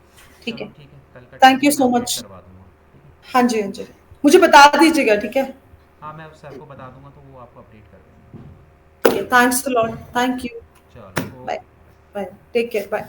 ठीक चलो, है। ठीक है, कल का थैंक यू टाइमिंग मैं सो अपडेट मच। करवा दूंगा। ठीक है। हाँ जी, हाँ जी। मुझे बता दीजिएगा, ठीक है? हाँ, मैं उस सर को बता दूंगा तो वो आपको अपडेट कर देंगे। ठीक है, thanks a lot, thank you. चलो, bye, okay. Bye, take care, bye.